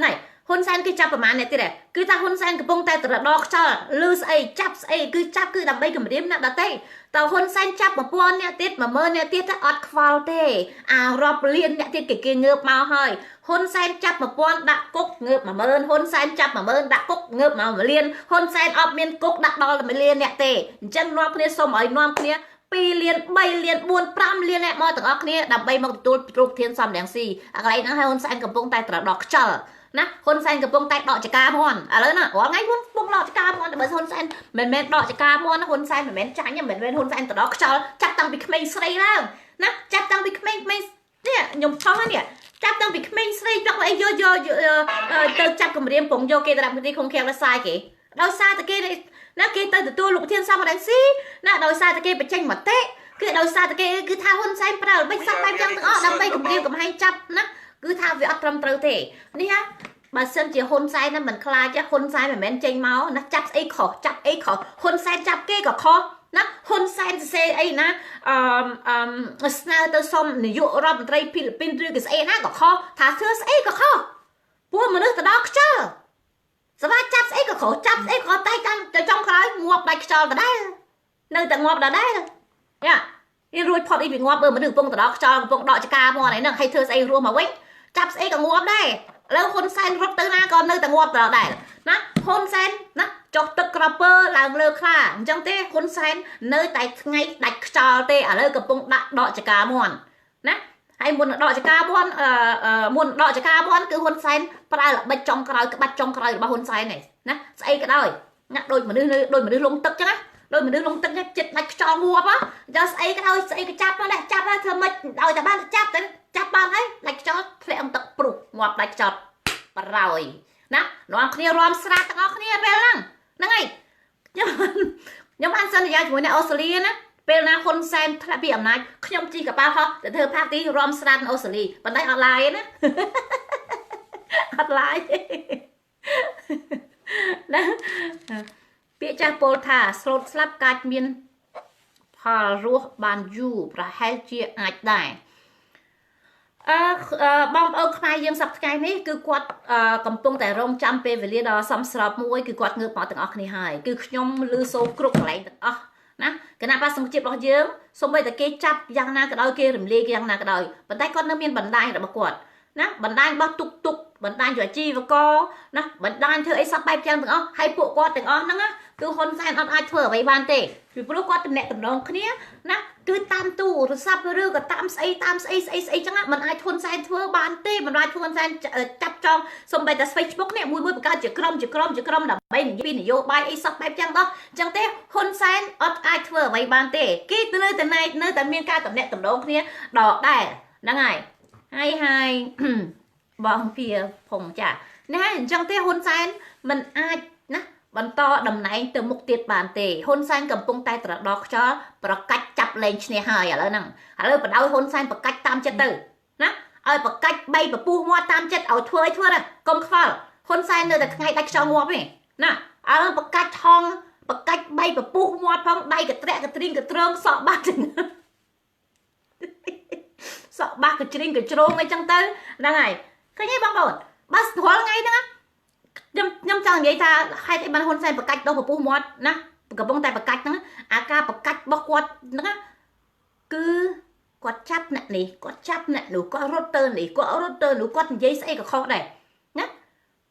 ហើយ ហ៊ុនសែនគេចាប់ប្រមាណនេះទៀតដែរគឺថាហ៊ុនសែនកំពុងតែត្រដកខ្យល់លឺស្អីចាប់ស្អីគឺចាប់គឺដើម្បីគម្រាមអ្នកដទៃតើហ៊ុនសែនចាប់1000អ្នកទៀត10000អ្នកទៀតអត់ខ្វល់ទេអារាប់លានអ្នកទៀតគេងើបមកហើយហ៊ុនសែនចាប់1000ដាក់គុកងើប10000ហ៊ុនសែនចាប់10000ដាក់គុកងើបមក1លានហ៊ុនសែនអត់មានគុកដាក់ដល់1លានអ្នកទេអញ្ចឹងនាំគ្នាសុំឲ្យនាំគ្នា2លាន3លាន4 5លានអ្នកមកទាំងអស់គ្នាដើម្បីមកទទួលប្រធានសំរងស៊ីអាកន្លែងហ្នឹងហើយហ៊ុនសែនកំពុងតែត្រដកខ្យល់ណាហ៊ុនសែនកំពុងតែដកចកាមន់ឥឡូវណារាល់ថ្ងៃហ៊ុនកំពុងដកចកាមន់តែបើហ៊ុនសែនមិនមែនដកចកាមន់ហ៊ុនសែនមិនមែនចាញ់មិនមែនហ៊ុនសែនត្រដកខ្យល់ចាប់តាំងពីក្មេងស្រីឡើងណាចាប់តាំងពីក្មេងនេះខ្ញុំឆោះហ្នឹងនេះចាប់តាំងពីក្មេងស្រីចង់អីយកទៅចាប់គម្រាមពងយកគេទៅដាក់ទីក្នុងខេមរសាយគេដោយសារតែគេណាគេទៅទទួលលោកប្រធានសំរងស៊ីណាដោយសារតែគេបញ្ចេញមតិគឺដោយសារតែគេគឺថាហ៊ុនសែនប្រើល្បិចសាប់បែបយ៉ាងទាំងអស់ដើម្បីគម្រាមកំហែងចាប់ណាគឺថាវាអត់ត្រឹមត្រូវទេនេះហ่าបើសិនជាហ៊ុនសែនហ្នឹងមិនខ្លាចហ៊ុនសែនមិនមែនចេញមកណាចាប់ស្អីខុសចាប់អីខុសហ៊ុនសែនចាប់គេក៏ខុសណាហ៊ុនសែនសរសេរអីណាស្នើទៅសុំនាយករដ្ឋមន្ត្រីហ្វីលីពីនឬក៏ស្អីណាក៏ខុសថាធ្វើស្អីក៏ខុសពួកមនុស្សទៅដល់ខ្យល់សម្រាប់ចាប់ស្អីក៏ខុសចាប់ស្អីក៏តែទៅចុងក្រោយងាប់ដាច់ខ្យល់ដដែលនៅតែងាប់ដដែលយ៉ានេះរួចផុតអីពីងាប់មនុស្សកំពុងទៅដល់ខ្យល់កំពុងដកចកាមកអីហ្នឹងឲ្យធ្វើស្អីរស់មកវិញចាប់ស្អីក៏ងាប់ដែរឥឡូវហ៊ុនសែនរត់ទៅណាក៏នៅតែងាប់ដដែលណាហ៊ុនសែនណាចុះទឹកក្រពើឡើងលើខ្លាអញ្ចឹងទេហ៊ុនសែននៅតែថ្ងៃដាច់ខ្យល់ទេឥឡូវកំពុងដាក់ដកចកាមន់ណាហើយមុនដកចកាមន់មុនដកចកាមន់គឺហ៊ុនសែនប្រើល្បិចចុងក្រោយក្បាច់ចុងក្រោយរបស់ហ៊ុនសែននេះណាស្អីក៏ដោយណាដូចមនុស្សលងទឹកអញ្ចឹងណាដោយមនុស្សលងទឹកចិត្តដាច់ខ្យល់ងាប់ហ៎ដល់ស្អីក៏ដោយស្អីក៏ចាប់ណាចាប់ហើយធ្វើម៉េចឲ្យតែបានចាប់ទៅចាប់បានហើយដាច់ខ្យល់ធ្លាក់អំទឹកព្រុសងាប់ដាច់ខ្យល់បរោយណានាំគ្នារំស្រាតទាំងអស់គ្នាពេលហ្នឹងហើយខ្ញុំបានសន្យាជាមួយអ្នកអូស្ត្រាលីណាពេលណាហ៊ុនសែនធ្លាក់ពីអំណាចខ្ញុំជីកប៉ាល់ហោះទៅធ្វើផាកទីរំស្រាតនៅអូស្ត្រាលីប៉ុន្តែអត់ឡាយណាអត់ឡាយណាពាក្យចាស់ពោលថាស្លូតស្លាប់កាចមានផលរស់បានយូរប្រហែលជាអាចដែរបងប្អូនខ្មែរយើងសប្តាហ៍ថ្ងៃនេះគឺគាត់កំពុងតែរងចាំពេលវេលាដ៏សំស្របមួយគឺគាត់ងើបមកទាំងអស់គ្នាហើយគឺខ្ញុំឮសូរគ្រប់កន្លែងទាំងអស់ណាគណៈបក្សសង្ជាតិរបស់យើងសូម្បីតែគេចាប់យ៉ាងណាក៏ដោយគេរំលាយយ៉ាងណាក៏ដោយប៉ុន្តែគាត់នៅមានបណ្ដាញរបស់គាត់ណាបណ្ដាញរបស់ទុកបណ្ដាញជាអាជីវករណាបណ្ដាញធ្វើអីសពបែបយ៉ាងទាំងអស់ហើយពួកគាត់ទាំងអស់ហ្នឹងណាគឺហ៊ុនសែនអត់អាចធ្វើអ្វីបានទេពីព្រោះគាត់តំណែងតំណងគ្នាណាគឺតាមទូរស័ព្ទឬក៏តាមស្អីចឹងមិនអាចហ៊ុនសែនធ្វើបានទេមិនអាចហ៊ុនសែនចាប់ចងសំបីតែ Facebook នេះមួយបង្កើតជាក្រុមដើម្បីនិយាយពីនយោបាយអីសោះបែបចឹងដោះចឹងទេហ៊ុនសែនអត់អាចធ្វើអ្វីបានទេគេនៅតែមានការតំណែងតំណងគ្នាដកដែរហ្នឹងហើយបងពីភងចាណាអញ្ចឹងទេហ៊ុនសែនមិនអាចណាបន្តតំណែងទៅមុខទៀតបានទេហ៊ុនសែនកំពុងតែត្រដកខ្យល់ប្រកាច់ចាប់លេងឈ្នះហើយឥឡូវហ្នឹងឥឡូវបដៅហ៊ុនសែនប្រកាច់តាមចិត្តទៅណាឲ្យប្រកាច់បីពពុះមាត់តាមចិត្តឲ្យធ្វើឲ្យធ្វើទៅកុំខ្វល់ហ៊ុនសែននៅតែថ្ងៃដាច់ខ្យល់ងាប់ទេណាឥឡូវប្រកាច់ថងប្រកាច់បីពពុះមាត់ផងដៃកត្រាក់កទ្រីងកត្រងសក់បាត់សក់បាក់កជ្រីងកជ្រងអីចឹងទៅហ្នឹងហើយឃើញទេបងប្អូនបើស្គាល់ថ្ងៃហ្នឹងខ្ញុំចង់និយាយថាហេតុអីបានហ៊ុនសែនប្រកាច់ដោះពពុះមាត់ណាកំពុងតែប្រកាច់ហ្នឹងអាការប្រកាច់របស់គាត់ហ្នឹងគឺគាត់ចាប់អ្នកនេះគាត់ចាប់អ្នកនោះគាត់រត់ទៅនេះគាត់រត់ទៅនោះគាត់និយាយស្អីក៏ខុសដែរណា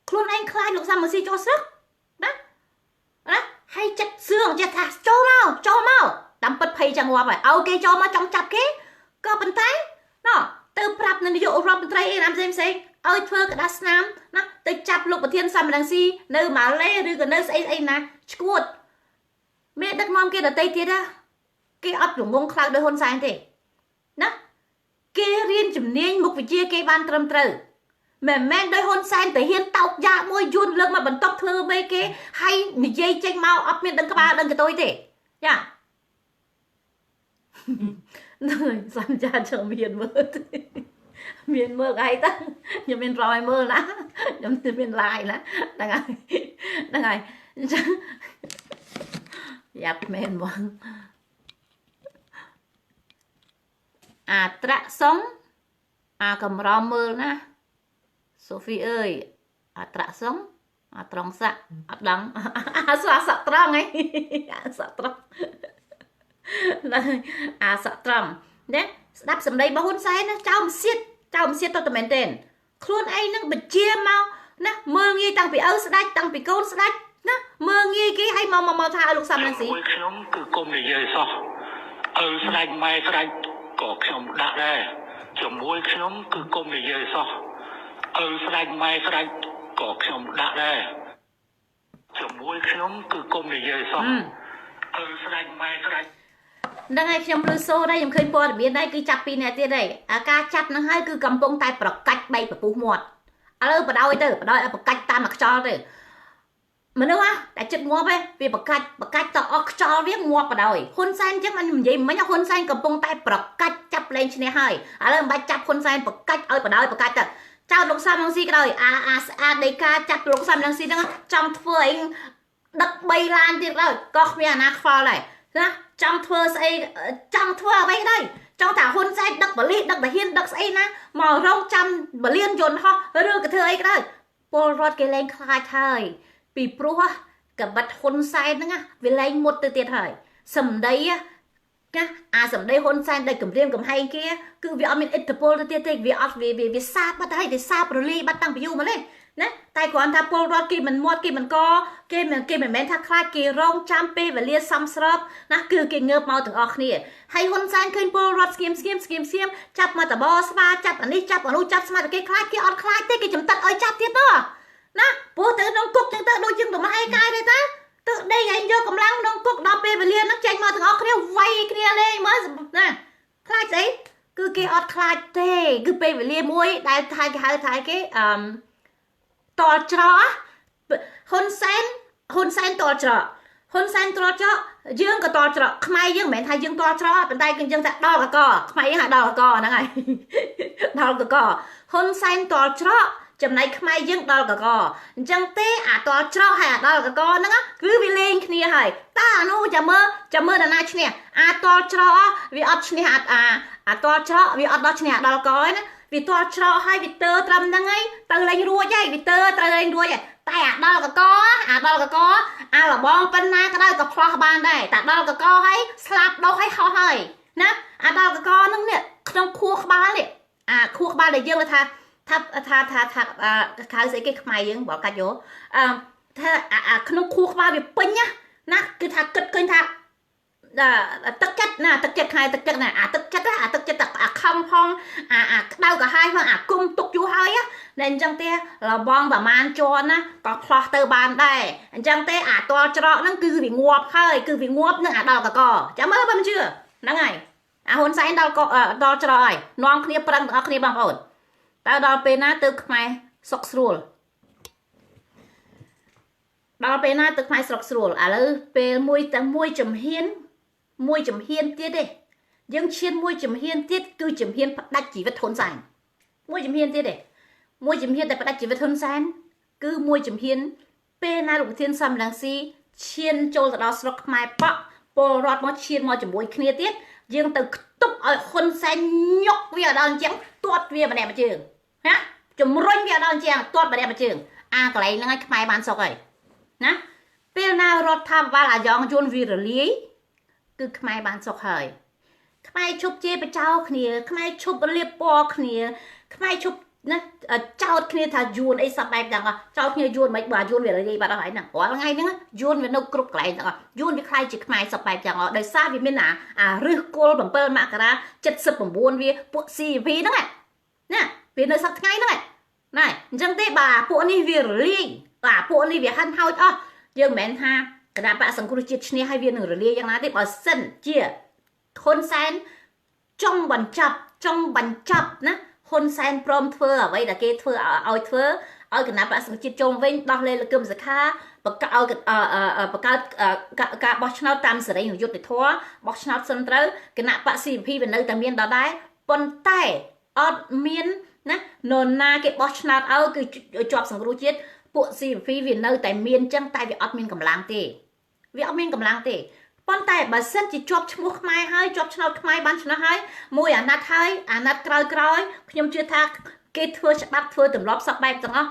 ខ្លួនឯងខ្លាចលោកសាមស៊ីចូលស្រុកណាហើយចិត្តសឿងចេះថាចូលមកតាមពិតភ័យចឹងងាប់ហើយឲ្យគេចូលមកចង់ចាប់គេក៏ប៉ុន្តែណោះទៅប្រាប់នាយករដ្ឋមន្ត្រីអីណាផ្សេងឲ្យធ្វើក្តារស្នាមណាទៅចាប់លោកប្រធានសំរងស៊ីនៅម៉ាឡេឬក៏នៅស្អីណាឈួតមេដឹកនាំគេដទៃទៀតគេអត់រងងខ្លោចដោយហ៊ុនសែនទេណាគេរៀនជំនាញមុខវិជ្ជាគេបានត្រឹមត្រូវមិនមែនដោយហ៊ុនសែនទៅហ៊ានតោកយ៉ាមួយយួនលើកមកបន្ទប់ធ្វើមេគេហើយនិយាយចេញមកអត់មានដឹងក្បាលដឹងកតុយទេយ៉ានឹងសន្យាចង់មានមើលមានមើលហើយតាខ្ញុំមានរយមើលណាខ្ញុំមានឡាយណាហ្នឹងហើយអញ្ចឹងយ៉ាប់មែនបងអាត្រាក់សុងអាកំរមើលណាសូហ្វីអើយ អាត្រក់សុងអាត្រង់ស័កអត់ដឹងអាសក់ត្រង់ហីអាសក់ត្រង់អាសក់ត្រង់ណាស្ដាប់សម្ដីរបស់ហ៊ុនសែនណាចោលមិនសៀតទៅតែមែនទេខ្លួនឯងនឹងបញ្ជាមកណាមើលងាយតាំងពីឪស្ដាច់តាំងពីកូនស្ដាច់ណាមើលងាយគេឲ្យមកថាឲ្យលោកសំរងស៊ីខ្ញុំគឺគុំនិយាយសោះឪស្ដាច់ម៉ែស្ដាច់ក៏ខ្ញុំដាក់ដែរជាមួយខ្ញុំគឺគុំនិយាយសោះឪស្ដាច់ម៉ែស្ដាច់ក៏ខ្ញុំដាក់ដែរជាមួយខ្ញុំគឺគុំនិយាយសោះឪស្ដាច់ម៉ែស្ដាច់ហ្នឹងហើយខ្ញុំលឺសូដែរខ្ញុំឃើញព័ត៌មានដែរគឺចាប់ពីអ្នកទៀតដែរអាការចាប់ហ្នឹងហើយគឺកំពុងតែប្រកាច់បែកពពុះមាត់ឥឡូវបដ ாய் ទៅបដ ாய் ឲ្យប្រកាច់តាមមកខ្យល់ទៅមនុស្សតែចិត្តងាប់ឯងវាប្រកាច់ទៅអស់ខ្យល់វាងាប់បដ ாய் ហ៊ុនសែនអញ្ចឹងមិននិយាយមិញហ៊ុនសែនកំពុងតែប្រកាច់ចាប់លេងឈ្នះហើយឥឡូវមិនបាច់ចាប់ហ៊ុនសែនប្រកាច់ឲ្យបដ ாய் ប្រកាច់ទៅចោលលោកសំរងស៊ីក៏ដោយអាដីកាចាប់លោកសំរងស៊ីហ្នឹងចង់ធ្វើអីដឹក3ឡានទៀតទៅក៏គ្មានអាណាខ្វល់ដែរណាចង់ធ្វើស្អីចង់ធ្វើអ្វីដែរចង់ថាហ៊ុនសែនដឹកបលិដឹកតាហ៊ានដឹកស្អីណាមករងចាំបលៀនយន្តហោះឬក៏ធ្វើអីក៏ដោយពលរដ្ឋគេលែងខ្លាចហើយពីព្រោះកបិតហ៊ុនសែនហ្នឹងវាលែងមុតទៅទៀតហើយសម្ដីណាអាសម្ដីហ៊ុនសែនដែលគម្រាមកំហែងគេគឺវាអត់មានឥទ្ធិពលទៅទៀតទេវាអត់វាសាបបាត់ហើយវាសាបរលាយបាត់តាំងពីយូរមកទេណាតែគ្រាន់ថាពលរដ្ឋគេមិនមាត់គេមិនកគេមិនមែនថាខ្លាចគេរងចាំពេលវេលាសំស្របណាគឺគេងើបមកទាំងអស់គ្នាហើយហ៊ុនសែនឃើញពលរដ្ឋស្ងៀមចាប់មកតបស្វាចាប់អានេះចាប់អានោះចាប់ស្មាតគេខ្លាចគេអត់ខ្លាចទេគេចំតិតឲ្យចាប់ទៀតទៅណាព្រោះទៅក្នុងគុកចឹងទៅដូចជាងទៅមកឯកាយទេតាទៅដេកឯងយកកម្លាំងក្នុងគុកដល់ពេលវេលាហ្នឹងចេញមកទាំងអស់គ្នាវាយគ្នាលេងមើលណាខ្លាចស្អីគឺគេអត់ខ្លាចទេគឺពេលវេលាមួយដែលថាគេហៅថាគេតល់ច្រកហ៊ុនសែនតល់ច្រកយើងក៏តល់ច្រកខ្មែរយើងមិនមែនថាយើងតល់ច្រកប៉ុន្តែគឺយើងថាដល់កកខ្មែរយើងហៅដល់កកហ្នឹងហើយដល់កកហ៊ុនសែនតល់ច្រកចំណែកខ្មែរយើងដល់កកអញ្ចឹងទេអាតល់ច្រកហើយអាដល់កកហ្នឹងគឺវាលេងគ្នាហើយតើអានោះចាំមើលដល់ណាឈ្នះអាតល់ច្រកវាអត់ឈ្នះអាតល់ច្រកវាអត់ដល់ឈ្នះអាដល់កកណាវាតល់ច្រកហើយវាទើត្រឹមហ្នឹងហើយទៅលេងរួចហើយវាទើត្រូវលេងរួចហើយតែអាដល់កកអាលបងប៉ុណ្ណាក៏ដោយក៏ផ្លោះបានដែរតែដល់កកហើយស្លាប់ដុសហើយហោះហើយណាអាដល់កកហ្នឹងនេះក្នុងខួរក្បាលនេះអាខួរក្បាលដែលយើងថាខៅស្អីគេខ្មែរយើងបើកាច់យកថាអាក្នុងខួរក្បាលវាពេញណាគឺថាគិតឃើញថាទឹកចិត្តណាទឹកចិត្តខ្មែរទឹកចិត្តណាអាទឹកចិត្តអាខំផងអាក្តៅក៏ហើយផងអាគុំទុកយូរហើយតែអញ្ចឹងទេលបងប្រមាណជាន់ណាក៏ផ្លោះទៅបានដែរអញ្ចឹងទេអាតល់ច្រកហ្នឹងគឺវាងាប់ហើយគឺវាងាប់នឹងអាដល់កកចាំមើលបើមិនជឿហ្នឹងហើយអាហ៊ុនសែនដល់ច្រកហើយនាំគ្នាប្រឹងទាំងអស់គ្នាបងប្អូនតើដល់ពេលណាទៅខ្មែរសុកស្រួលដល់ពេលណាទៅខ្មែរស្រុកស្រួលឥឡូវពេលមួយចំហៀនទៀតទេយើងឈានមួយចំហៀនទៀតគឺចំហៀនផ្ដាច់ជីវិតហ៊ុនសែនមួយចំហៀនទៀតទេមួយចំហៀនតែផ្ដាច់ជីវិតហ៊ុនសែនគឺមួយចំហៀនពេលណាលោកប្រធានសំរងស៊ីឈានចូលទៅដល់ស្រុកខ្មែរបកពលរដ្ឋមកឈានមកជាមួយគ្នាទៀតយើងទៅខ្ទប់ឲ្យហ៊ុនសែនញុកវាដល់អញ្ចឹងទាត់វាម្នាក់មួយជើងណាជំរុញវាដល់អញ្ចឹងទាត់ម្នាក់មួយជើងអាកន្លែងហ្នឹងឲ្យខ្មែរបានសុខហើយណាពេលណារដ្ឋាភិបាលអាយ៉ងយួនវារលាយគឺខ្មែរបានសុខហើយខ្មែរឈប់ជេរបចោគ្នាខ្មែរឈប់លៀបពណ៌គ្នាខ្មែរឈប់ណាចោតគ្នាថាយួនអីសពបែបទាំងអស់ចោតគ្នាយួនមិនបើយួនវារលាយបាត់ហើយហ្នឹងរាល់ថ្ងៃហ្នឹងយួនវានៅគ្រប់កន្លែងទាំងអស់យួនវាខ្លាយជាខ្មែរសពបែបទាំងអស់ដោយសារវាមានអារឹសគល់7មករា79វាពួក CP ហ្នឹងណាវានៅសប្តាហ៍ថ្ងៃហ្នឹងណាអញ្ចឹងទេបាទពួកនេះវារលាយបាទពួកនេះវាហាន់ហោចអស់យើងមិនមែនថាគណៈបកសង្គ្រោះជាតិឈ្នះហើយវានឹងរលាយយ៉ាងណាទេបើសិនជាហ៊ុនសែនចង់បញ្ចប់ណាហ៊ុនសែនព្រមធ្វើអ្វីដែលគេធ្វើឲ្យគណៈបកសង្គ្រោះជាតិចូលវិញដោះលែងលោកគឹមសុខាបង្កើតការបោះឆ្នោតតាមសេរីយុត្តិធម៌បោះឆ្នោតសិនត្រូវគណៈបក CP វានៅតែមានដដែលប៉ុន្តែអត់មានណានរណាគេបោះឆ្នោតឲ្យគឺជាប់សង្គ្រោះជាតិពួក CP វានៅតែមានចឹងតែវាអត់មានកម្លាំងទេប៉ុន្តែបើសិនជាជាប់ឈ្មោះខ្មែរហើយជាប់ឆ្នោតខ្មែរបានឆ្នោតហើយមួយអាណត្តិហើយអាណត្តិក្រោយខ្ញុំជឿថាគេធ្វើច្បាប់ធ្វើទម្លាប់សពបែបទាំងអស់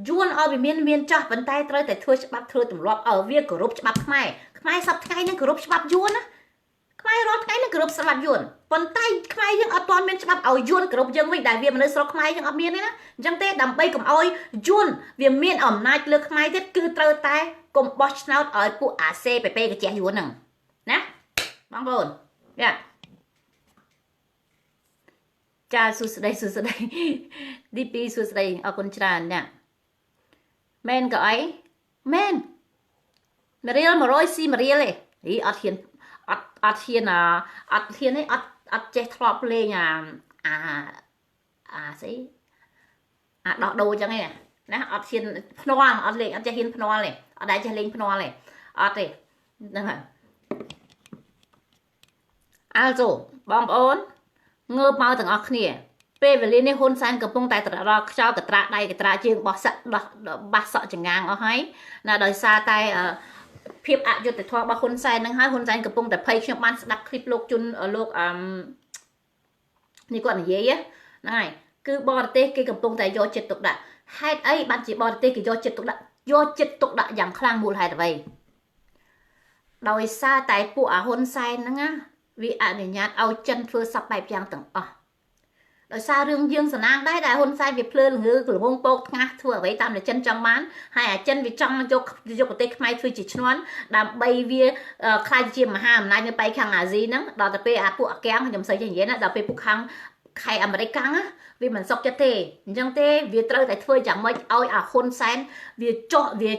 យួនឲ្យវាមានចាស់ប៉ុន្តែត្រូវតែធ្វើច្បាប់ធ្វើទម្លាប់ឲ្យវាគោរពច្បាប់ខ្មែរសពថ្ងៃនឹងគោរពច្បាប់យួនណាខ្មែររាល់ថ្ងៃនឹងគោរពច្បាប់យួនប៉ុន្តែខ្មែរយើងអត់ទាន់មានច្បាប់ឲ្យយួនគោរពយើងវិញដែលវាមនុស្សស្រុកខ្មែរយើងអត់មានទេណាអញ្ចឹងទេដើម្បីកុំឲ្យយួនវាមានអំណាចលើខ្មែរទៀតគឺត្រូវតែកុំបោះឆ្នោតឲ្យពួកអាសេពេពេកាជះយួនហ្នឹងណាបងប្អូនយ៉ាចាសួស្ដីឌីពីសួស្ដីអរគុណច្រើនណាមែនក៏អីមែនមរៀល100ស៊ីមរៀលទេអត់ហ៊ានអត់ហ៊ានទេអត់ចេះធ្លាប់លេងស្អីដោះដូរអញ្ចឹងឯណាអត់ហ៊ានភ្នាល់អត់លេងអត់ចេះហ៊ានភ្នាល់ទេអត់ដែលចេះលេងភ្នាល់ទេអត់ទេហ្នឹងហើយalso បងប្អូនងើបមកទាំងអស់គ្នាពេលវេលានេះហ៊ុនសែនកំពុងតែរកខ្យល់កត្រាដៃកត្រាជើងបោះសក់បាសសក់ចងាងអស់ហើយណាដោយសារតែភាពអយុត្តិធម៌របស់ហ៊ុនសែននឹងហើយហ៊ុនសែនកំពុងតែភ័យខ្ញុំបានស្ដាប់คลิปលោកជុនលោកនេះគាត់និយាយហ្នឹងហើយគឺបរទេសគេកំពុងតែយកចិត្តទុកដាក់ហេតុអីបានជាបរទេសគេយកចិត្តទុកដាក់យ៉ាងខ្លាំងមូលហេតុអ្វីដោយសារតែពួកហ៊ុនសែនហ្នឹងណាវាអនុញ្ញាតឲ្យចិនធ្វើសពបែបយ៉ាងទាំងអស់ដោយសាររឿងយើងសំណាងដែរដែលហ៊ុនសែនវាភ្លើល្ងើល្ងងពោកថ្ងាសធ្វើអ្វីតាមតែចិនចង់បានហើយអាចិនវាចង់យកប្រទេសខ្មែរធ្វើជាឈ្នន់ដើម្បីវាខ្លាចជាមហាអំណាចនៅប៉ែកខាងអាស៊ីហ្នឹងដល់ទៅពេលពួកអាកាំងខ្ញុំស្អីនិយាយណាដល់ពេលពួកខាងខេត្តអាមេរិកកាំងវាមិនសុខចិត្តទេអញ្ចឹងទេវាត្រូវតែធ្វើយ៉ាងម៉េចឲ្យអាហ៊ុនសែនវាចោះវា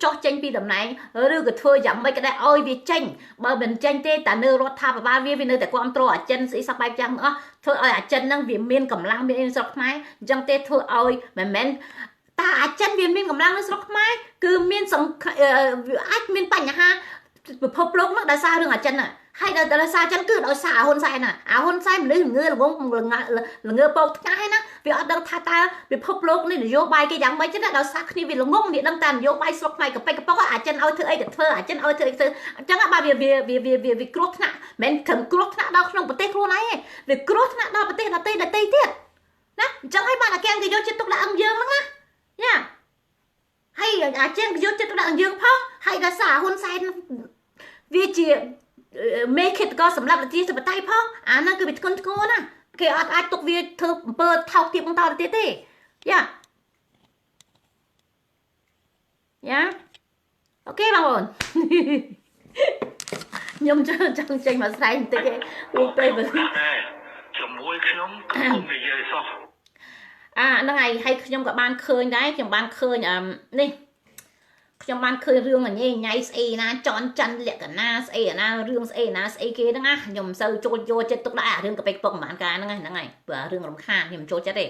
ចោះចេញពីតំណែងឬក៏ធ្វើយ៉ាងម៉េចក៏ได้ឲ្យវាចេញបើមិនចេញទេតែនៅរដ្ឋាភិបាលវានៅតែគ្រប់គ្រងអាចិនស្អីសពបែបយ៉ាងអស់ធ្វើឲ្យអាចិនហ្នឹងវាមានកម្លាំងមានស្រុកខ្មែរអញ្ចឹងទេធ្វើឲ្យមិនមែនតាអាចិនវាមានកម្លាំងនៅស្រុកខ្មែរគឺមានអាចមានបញ្ហាពិភពលោកនោះដោយសាររឿងអាចិនណាហើយដោយសារចិនគឺដោយសារហ៊ុនសែនណាហ៊ុនសែនមនុស្សងើល្ងើពោកថ្ងៃណាវាអត់ដឹងថាតើពិភពលោកនេះនយោបាយគេយ៉ាងម៉េចទេណាដោយសារគ្នាវាល្ងងវាដឹងតែនយោបាយស្រុកខ្មែរកប៉ិកប៉ុកអាចិនឲ្យធ្វើអីក៏ធ្វើអាចិនឲ្យធ្វើអីធ្វើអញ្ចឹងបាទវាគ្រោះថ្នាក់មិនត្រឹមគ្រោះថ្នាក់ដល់ក្នុងប្រទេសខ្លួនឯងទេវាគ្រោះថ្នាក់ដល់ប្រទេសដទៃទៀតណាអញ្ចឹងហើយបានអាកាំងគេយកចិត្តទុកដាក់អង្គយើងហ្នឹងណាយ៉ាហើយអាចិនគេយកចិត្តទុកដាក់អង្គយើងផងហើយដោយសារហ៊ុនសែនវាជាមេឃាតកោសម្រាប់ប្រជាធិបតេយ្យផងអាហ្នឹងគឺវាធ្ងន់ធ្ងរណាគេអត់អាចទុកវាធ្វើអំពើថោកទាបបន្តទៅទៀតទេយ៉ាអូខេបងប្អូនខ្ញុំចង់ចេញមកស្រែកបន្តិចទេពួកពេលជាមួយខ្ញុំគឺគុំនិយាយសោះហ្នឹងហើយខ្ញុំក៏បានឃើញដែរខ្ញុំបានឃើញនេះខ្ញុំបានឃើញរឿងញ៉ៃស្អីណាចន់ច័ន្ទលក្ខណៈស្អីណារឿងស្អីណាស្អីគេហ្នឹងណាខ្ញុំមិនសូវចូលយកចិត្តទុកដាក់រឿងកប៉ិកពុកប្រហែលការហ្នឹងហើយព្រោះរឿងរំខានខ្ញុំចូលចិត្តទេ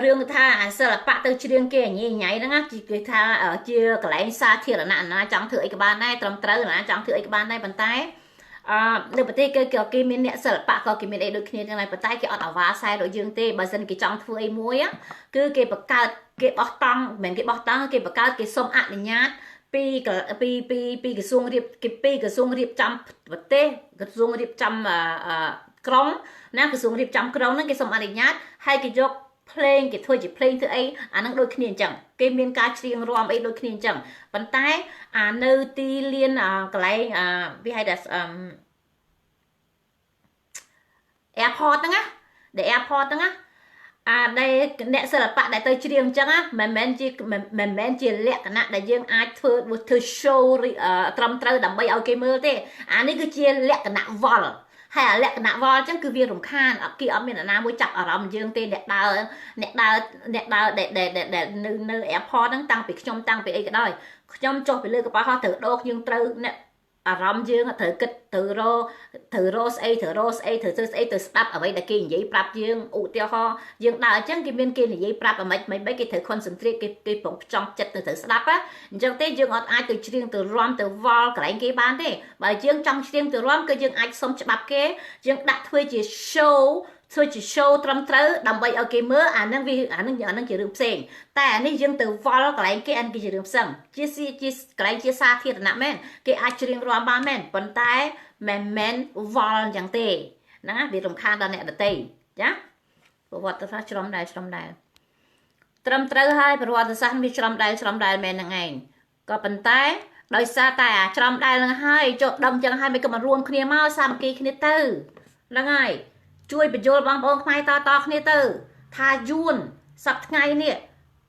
រឿងថាសិល្បៈទៅច្រៀងគេញ៉ៃហ្នឹងណាគេថាជាកន្លែងសាធារណៈណាចង់ធ្វើអីក៏បានដែរត្រឹមត្រូវណាចង់ធ្វើអីក៏បានដែរប៉ុន្តែនៅប្រទេសគេមានអ្នកសិល្បៈក៏គេមានអីដូចគ្នាទាំងដែរប៉ុន្តែគេអត់អាវ៉ាសែដូចយើងទេបើមិនគេចង់ធ្វើអីមួយគឺគេបង្កើតគេបោះតង់មិនមែនគេបោះតង់គេបង្កើតគេសុំអនុញ្ញាតពីក្រសួងរៀបចំប្រទេសក្រសួងរៀបចំក្រុងណាក្រសួងរៀបចំក្រុងហ្នឹងគេសុំអនុញ្ញាតហើយគេយកភ្លេងគេធ្វើជាភ្លេងធ្វើអីអាហ្នឹងដូចគ្នាអញ្ចឹងគេមានការច្រៀងរាំអីដូចគ្នាអញ្ចឹងប៉ុន្តែនៅទីលានកន្លែងវាហៅថាairport ហ្នឹងណា airport ហ្នឹងណាដែលអ្នកសិល្បៈដែលទៅច្រៀងអញ្ចឹងមិនមែនជាលក្ខណៈដែលយើងអាចធ្វើ show ត្រឹមត្រូវដើម្បីឲ្យគេមើលទេអានេះគឺជាលក្ខណៈវល់ហើយលក្ខណៈវល់អញ្ចឹងគឺវារំខានគេអត់មានអ្នកណាមួយចាប់អារម្មណ៍យើងទេអ្នកដើរដែលនៅ airport ហ្នឹងតាំងពីខ្ញុំតាំងពីអីក៏ដោយខ្ញុំចុះពីលើកប៉ាល់ហោះត្រូវដោយើងត្រូវអ្នកអារម្មណ៍យើងត្រូវគិតត្រូវរកស្អីត្រូវធ្វើស្អីទៅស្ដាប់អ្វីដែលគេនិយាយប្រាប់យើងឧទាហរណ៍យើងដើរអញ្ចឹងគេមានគេនិយាយប្រាប់អ្វីគេត្រូវ concentrate គេប្រងផ្ចង់ចិត្តទៅស្ដាប់អញ្ចឹងទេយើងអត់អាចទៅច្រៀងទៅរាំទៅវល់កន្លែងគេបានទេបើយើងចង់ច្រៀងទៅរាំគឺយើងអាចសុំច្បាប់គេយើងដាក់ធ្វើជា show ត្រឹមត្រូវដើម្បីឲ្យគេមើលអានឹងជារឿងផ្សេងតែអានេះយើងទៅវល់កន្លែងគេអានេះជារឿងផ្សេងជាកន្លែងជាសាធារណៈមែនគេអាចច្រៀងរាំបានមែនប៉ុន្តែមិនមែនវល់អញ្ចឹងទេណាវារំខានដល់អ្នកដទៃចាប្រវត្តិសាស្ត្រជ្រុំដែរ ត្រឹមត្រូវហើយប្រវត្តិសាស្ត្រវាច្រំដែលមែនហ្នឹងឯងក៏ប៉ុន្តែដោយសារតែអាច្រំដែលហ្នឹងហើយចុះដឹងចឹងហើយមិនក៏មករួមគ្នាមកសាមគ្គីគ្នាទៅហ្នឹងហើយជួយបញ្យល់បងប្អូនខ្មែរតគ្នាទៅថាយួនសប្តាហ៍ថ្ងៃនេះ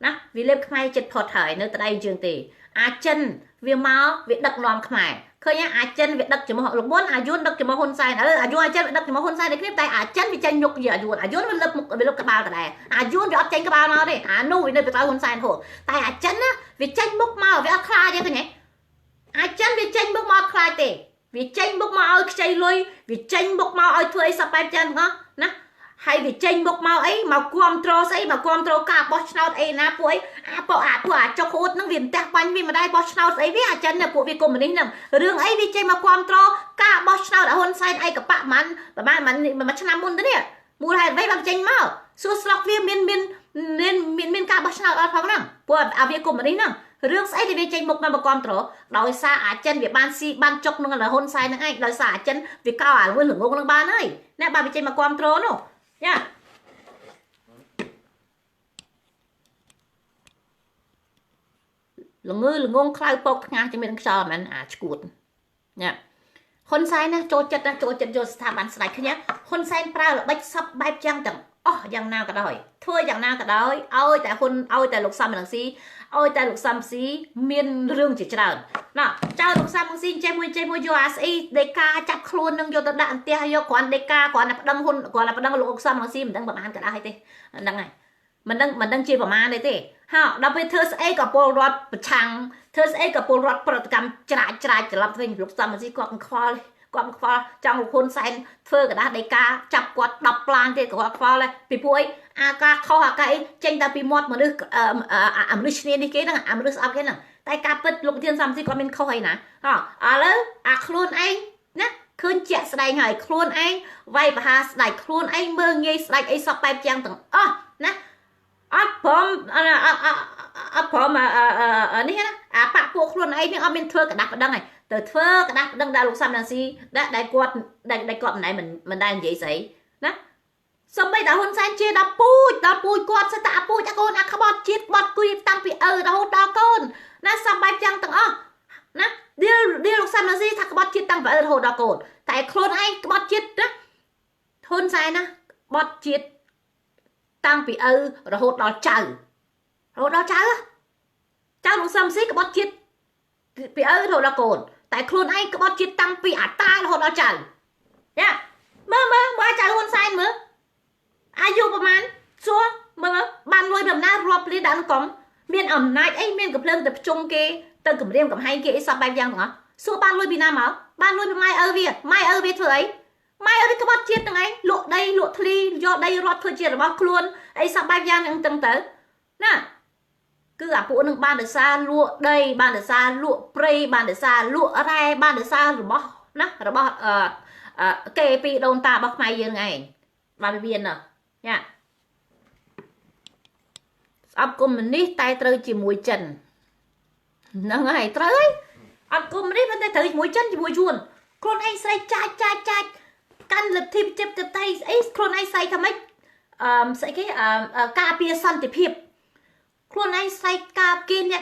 ណាវាលេបខ្មែរចិត្តផុតហើយនៅតែដៃជើងទេអាចិនវាមកវាដឹកនាំខ្មែរឃើញអាចិនវាដឹកចំហលោកមុនអាយួនដឹកចំហហ៊ុនសែនអាយួនអាចិនវាដឹកចំហហ៊ុនសែននេះគ្នាតែអាចិនវាចាញ់ញុកអាយួនវាលើកមុខវាលើកក្បាលដដែលអាយួនវាអត់ចាញ់ក្បាលមកទេអានោះវានៅទៅហ៊ុនសែនហូតតែអាចិនណាវាចាញ់មុខមកវាអត់ខ្លាចទេឃើញទេអាចិនវាចេញមុខមកខ្លាចទេវាចេញមុខមកឲ្យខ្ចីលុយវាចេញមុខមកឲ្យធ្វើអីសពបែបចឹងហ្នឹងណាហើយវាចេញមុខមកអីមកគ្រប់ត្រូលស្អីមកគ្រប់ត្រូលការបោះឆ្នោតអីណាពួកអីពួកអាចុកហួតហ្នឹងវាមិនទះបាញ់វាមិនដែរបោះឆ្នោតស្អីវាអាចិនណាពួកវាកុំមុនីហ្នឹងរឿងអីវាចេញមកគ្រប់ត្រូលការបោះឆ្នោតឲ្យហ៊ុនសែនអីកបៈមិនមួយឆ្នាំមុនទៅនេះមូលហេតុអ្វីបានចេញមកសួរស្លុកវាមានការបោះឆ្នោតអត់ផងហ្នឹងពួកអាវាកុំមុនីហ្នឹងរឿងស្អីដែលវាចេញមុខមកគ្រប់ត្រូលដោយសារអាចិនវាបានស៊ីបានចុកនឹងហ៊ុនសែនហ្នឹងឯងដោយសារអាចិនវាកោអាល្ងងនឹងបានហើយណាបានវាចេញមកគ្រប់ត្រូលនោះយ៉ាល្ងងខ្លៅពកថ្ងាសជាមានខ្យល់មិនអាឈួតញ៉ាហ៊ុនសែនណាចូលចិត្តយកស្ថាប័នស្ដេចគ្នាហ៊ុនសែនប្រើល្បិចសពបែបយ៉ាងទាំងអស់យ៉ាងណាក៏ដោយធ្វើយ៉ាងណាក៏ដោយឲ្យតែលោកសំរងស៊ីឲ្យតែលោកសំស៊ីមានរឿងជាច្រើនណាចៅលោកសំរងស៊ីចេះមួយយកអាស្អីដេកាចាប់ខ្លួននឹងយកទៅដាក់អន្ទះយកគ្រាន់ដេកាគ្រាន់តែប្តឹងហ៊ុនគ្រាន់តែប្តឹងលោកសំរងស៊ីមិនដឹងប្រហែលក៏ដែរទេហ្នឹងហើយមិនដឹងជាប្រមាណទេហ៎ដល់ពេលធ្វើស្អីក៏ពលរដ្ឋប្រឆាំងធ្វើស្អីក៏ពលរដ្ឋប្រតិកម្មច្រាចច្រឡំវិញលោកសំរងស៊ីគាត់ខ្វល់ចង់លោកហ៊ុនសែនធ្វើกระดาษដីកាចាប់គាត់10ប្លានទៀតក៏គាត់ខ្វល់ដែរពីព្រោះអីអាការខុសអាការអីចេញតែពីមាត់មនុស្សមនុស្សគ្នានេះគេហ្នឹងមនុស្សស្អប់គេហ្នឹងតែការពិតលោកធានសំស៊ីគាត់មានខុសអីណាហ៎ឥឡូវអាខ្លួនឯងណាឃើញជាក់ស្ដែងហើយខ្លួនឯងវាយប្រហារស្ដេចខ្លួនឯងមើងងាយស្ដេចអីសពបែបយ៉ាងទាំងអស់ណាអត់ព្រមនេះណាអាបាក់ពួកខ្លួនឯងនេះអត់មានធ្វើกระดาษប្តឹងហើយទៅធ្វើกระดาษប្តឹងដល់លោកសំរងស៊ីដែលគាត់មិនដែលនិយាយស្អីណាសំបីដល់ហ៊ុនសែនជាដល់ពូជគាត់សិតតែពូជអាកូនអាក្បត់ជាតិបត់គួយតាំងពីរហូតដល់កូនណាសបែបយ៉ាងទាំងអស់ណាឌីលលោកសំរងស៊ីថាក្បត់ជាតិតាំងពីរហូតដល់កូនតែខ្លួនឯងក្បត់ជាតិណាហ៊ុនសែនណាក្បត់ជាតិតាំងពីរហូតដល់ចៅលោកសំស៊ីក្បត់ជាតិពីរហូតដល់កូនតែខ្លួនឯងក្បត់ជាតិតាំងពីអាតារហូតដល់ចៅយ៉ាមើលចៅហ៊ុនសែនមើលអាយុប្រហែលសួរមើលបានលុយដំណើររាប់លានដាក់កុំមានអំណាចអីមានកំភ្លើងទៅភ្ជុំគេទៅគម្រាមកំហែងគេអីសពបែបយ៉ាងទាំងអស់សួរបានលុយពីណាមកបានលុយពីម៉ែឪវាធ្វើអីម៉ែឪវាក្បត់ជាតិទាំងឯងលក់ដីលក់ធ្លីយកដីរត់ធ្វើជារបស់ខ្លួនអីសពបែបយ៉ាងហ្នឹងទៅណាគឺអាពួកនឹងបានដោយសារលក់ដីបានដោយសារលក់ព្រៃបានដោយសារលក់រ៉ែបានដោយសាររបស់គេពីដូនតារបស់ខ្មែរយើងឯងបានវាមានណាញ៉ាស្អប់កុំមុនីតែត្រូវជាមួយចិនហ្នឹងហើយត្រូវហើយអត់កុំមុនីមិនតែត្រូវជាមួយចិនជាមួយយួនខ្លួនឯងស្រីចាច់កាន់លទ្ធិចិត្តទៅអីខ្លួនឯងស្រីថាម៉េចស្អីគេការពារសន្តិភាពខ្លួនឯងស្រីការគេអ្នក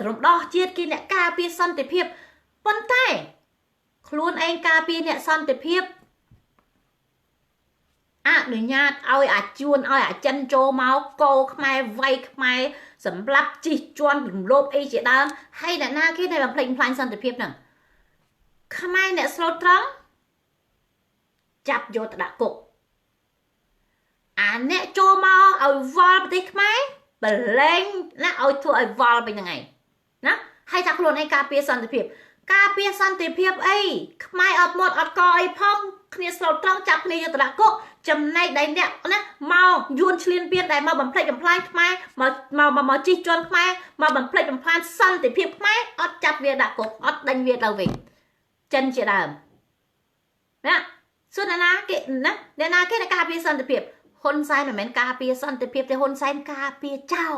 រំដោះជាតិគេអ្នកការពារសន្តិភាពប៉ុន្តែខ្លួនឯងការពារអ្នកសន្តិភាពអនុញ្ញាតឲ្យអាជួនឲ្យអាចិនចូលមកកោខ្មែរវាយខ្មែរសម្រាប់ជិះជាន់រំលោភអីជាដើមហើយអ្នកណាគេដែលបំផ្លិចបំផ្លាញសន្តិភាពហ្នឹងខ្មែរអ្នកស្លូតត្រង់ចាប់យកទៅដាក់គុកអាអ្នកចូលមកឲ្យវល់ប្រទេសខ្មែរបលែងណាឲ្យធ្វើឲ្យវល់ពេញហ្នឹងឯងណាហើយថាខ្លួនឯងការពារសន្តិភាពអីខ្មែរអត់មាត់អត់កអីផងគ្នាស្លូតត្រង់ចាប់គ្នាយកទៅដាក់គុកចំណែកដែលអ្នកណាមកយួនឈ្លានពានដែលមកបំផ្លិចបំផ្លាញខ្មែរមកជិះជាន់ខ្មែរមកបំផ្លិចបំផ្លាញសន្តិភាពខ្មែរអត់ចាប់វាដាក់គុកអត់ដេញវាទៅវិញចិនជាដើមណាសួរណាគេណាអ្នកណាគេដែលការពារសន្តិភាពហ៊ុនសែនមិនមែនការពារសន្តិភាពទេហ៊ុនសែនការពារចោល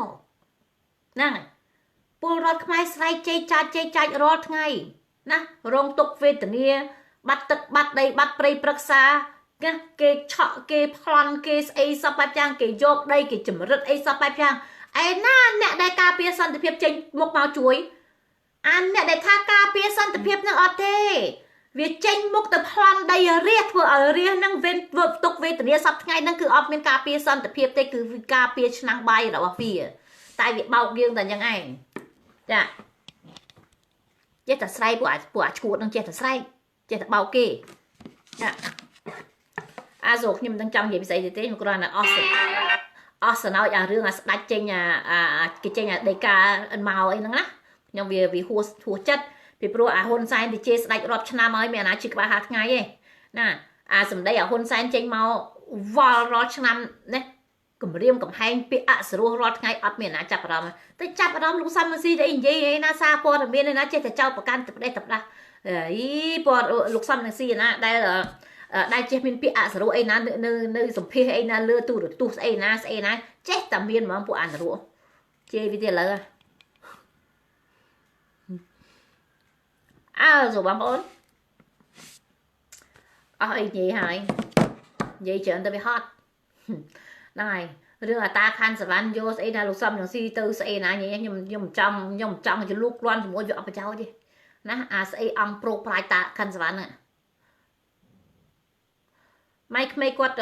ហ្នឹងហើយពលរដ្ឋខ្មែរស្រែកជេរចាច់រាល់ថ្ងៃណារងទុក្ខវេទនាបាត់ទឹកបាត់ដីបាត់ព្រៃព្រឹក្សា គេឆក់គេប្លន់គេស្អីសពបែបយ៉ាងគេយកដីគេចម្រិតអីសពបែបយ៉ាងឯណាអ្នកដែលការពារសន្តិភាពចេញមុខមកជួយអាអ្នកដែលថាការពារសន្តិភាពនឹងអត់ទេវាចេញមុខទៅប្លន់ដីរាសធ្វើឲ្យរាសនឹងវិញទុកវេទនាសប្ថ្ងៃហ្នឹងគឺអត់មានការពារសន្តិភាពទេគឺការពារឆ្នាំងបាយរបស់វាតែវាបោកយើងតែយ៉ាងឯងចាចេះតែស្រែកពួកអាឈួតនឹងចេះតែស្រែកចេះតែបោកគេចាអាសូខ្ញុំមិនដឹងចង់និយាយពីស្អីទេខ្ញុំគ្រាន់តែអស់សណោចអារឿងអាស្ដាច់ចេញគេចេញអាដីកាមកអីហ្នឹងណាខ្ញុំវាហួសចិត្តពីព្រោះអាហ៊ុនសែនទៅជេរស្ដាច់រាប់ឆ្នាំហើយមានអាណាជិះក្បាល5ថ្ងៃទេណាអាសម្ដីអាហ៊ុនសែនចេញមកវល់រាល់ឆ្នាំណាគម្រាមកំហែងពាក្យអសរោះរាល់ថ្ងៃអត់មានអាណាចាប់អារម្មណ៍តែចាប់អារម្មណ៍លោកសំរងស៊ីទៅនិយាយឯណាសារព័ត៌មានឯណាចេះតែចោទប្រកាន់ទៅផ្ដេសទៅផ្ដាស់អីព័ត៌លោកសំរងស៊ីឯណាដែលចេះមានពាក្យអសរោះអីណានៅសម្ភាសអីណាលើទូរទស្សន៍ស្អីណាចេះតែមានហ្មងពួកអានរោះជេរវាទៀតឥឡូវសូមបងប្អូនអស់អីនិយាយហើយនិយាយច្រើនទៅវាហត់ហ្នឹងហើយរឿងអាតាខាន់សវណ្ណយកស្អីណាលោកសំរងស៊ីទៅស្អីណាខ្ញុំចង់ជលូកក្លន់ជាមួយវាអត់ប្រយោជន៍ទេណាអាស្អីអង្គប្រូប្រាយតាខាន់សវណ្ណហ្នឹងម៉ៃក្មេងគាត់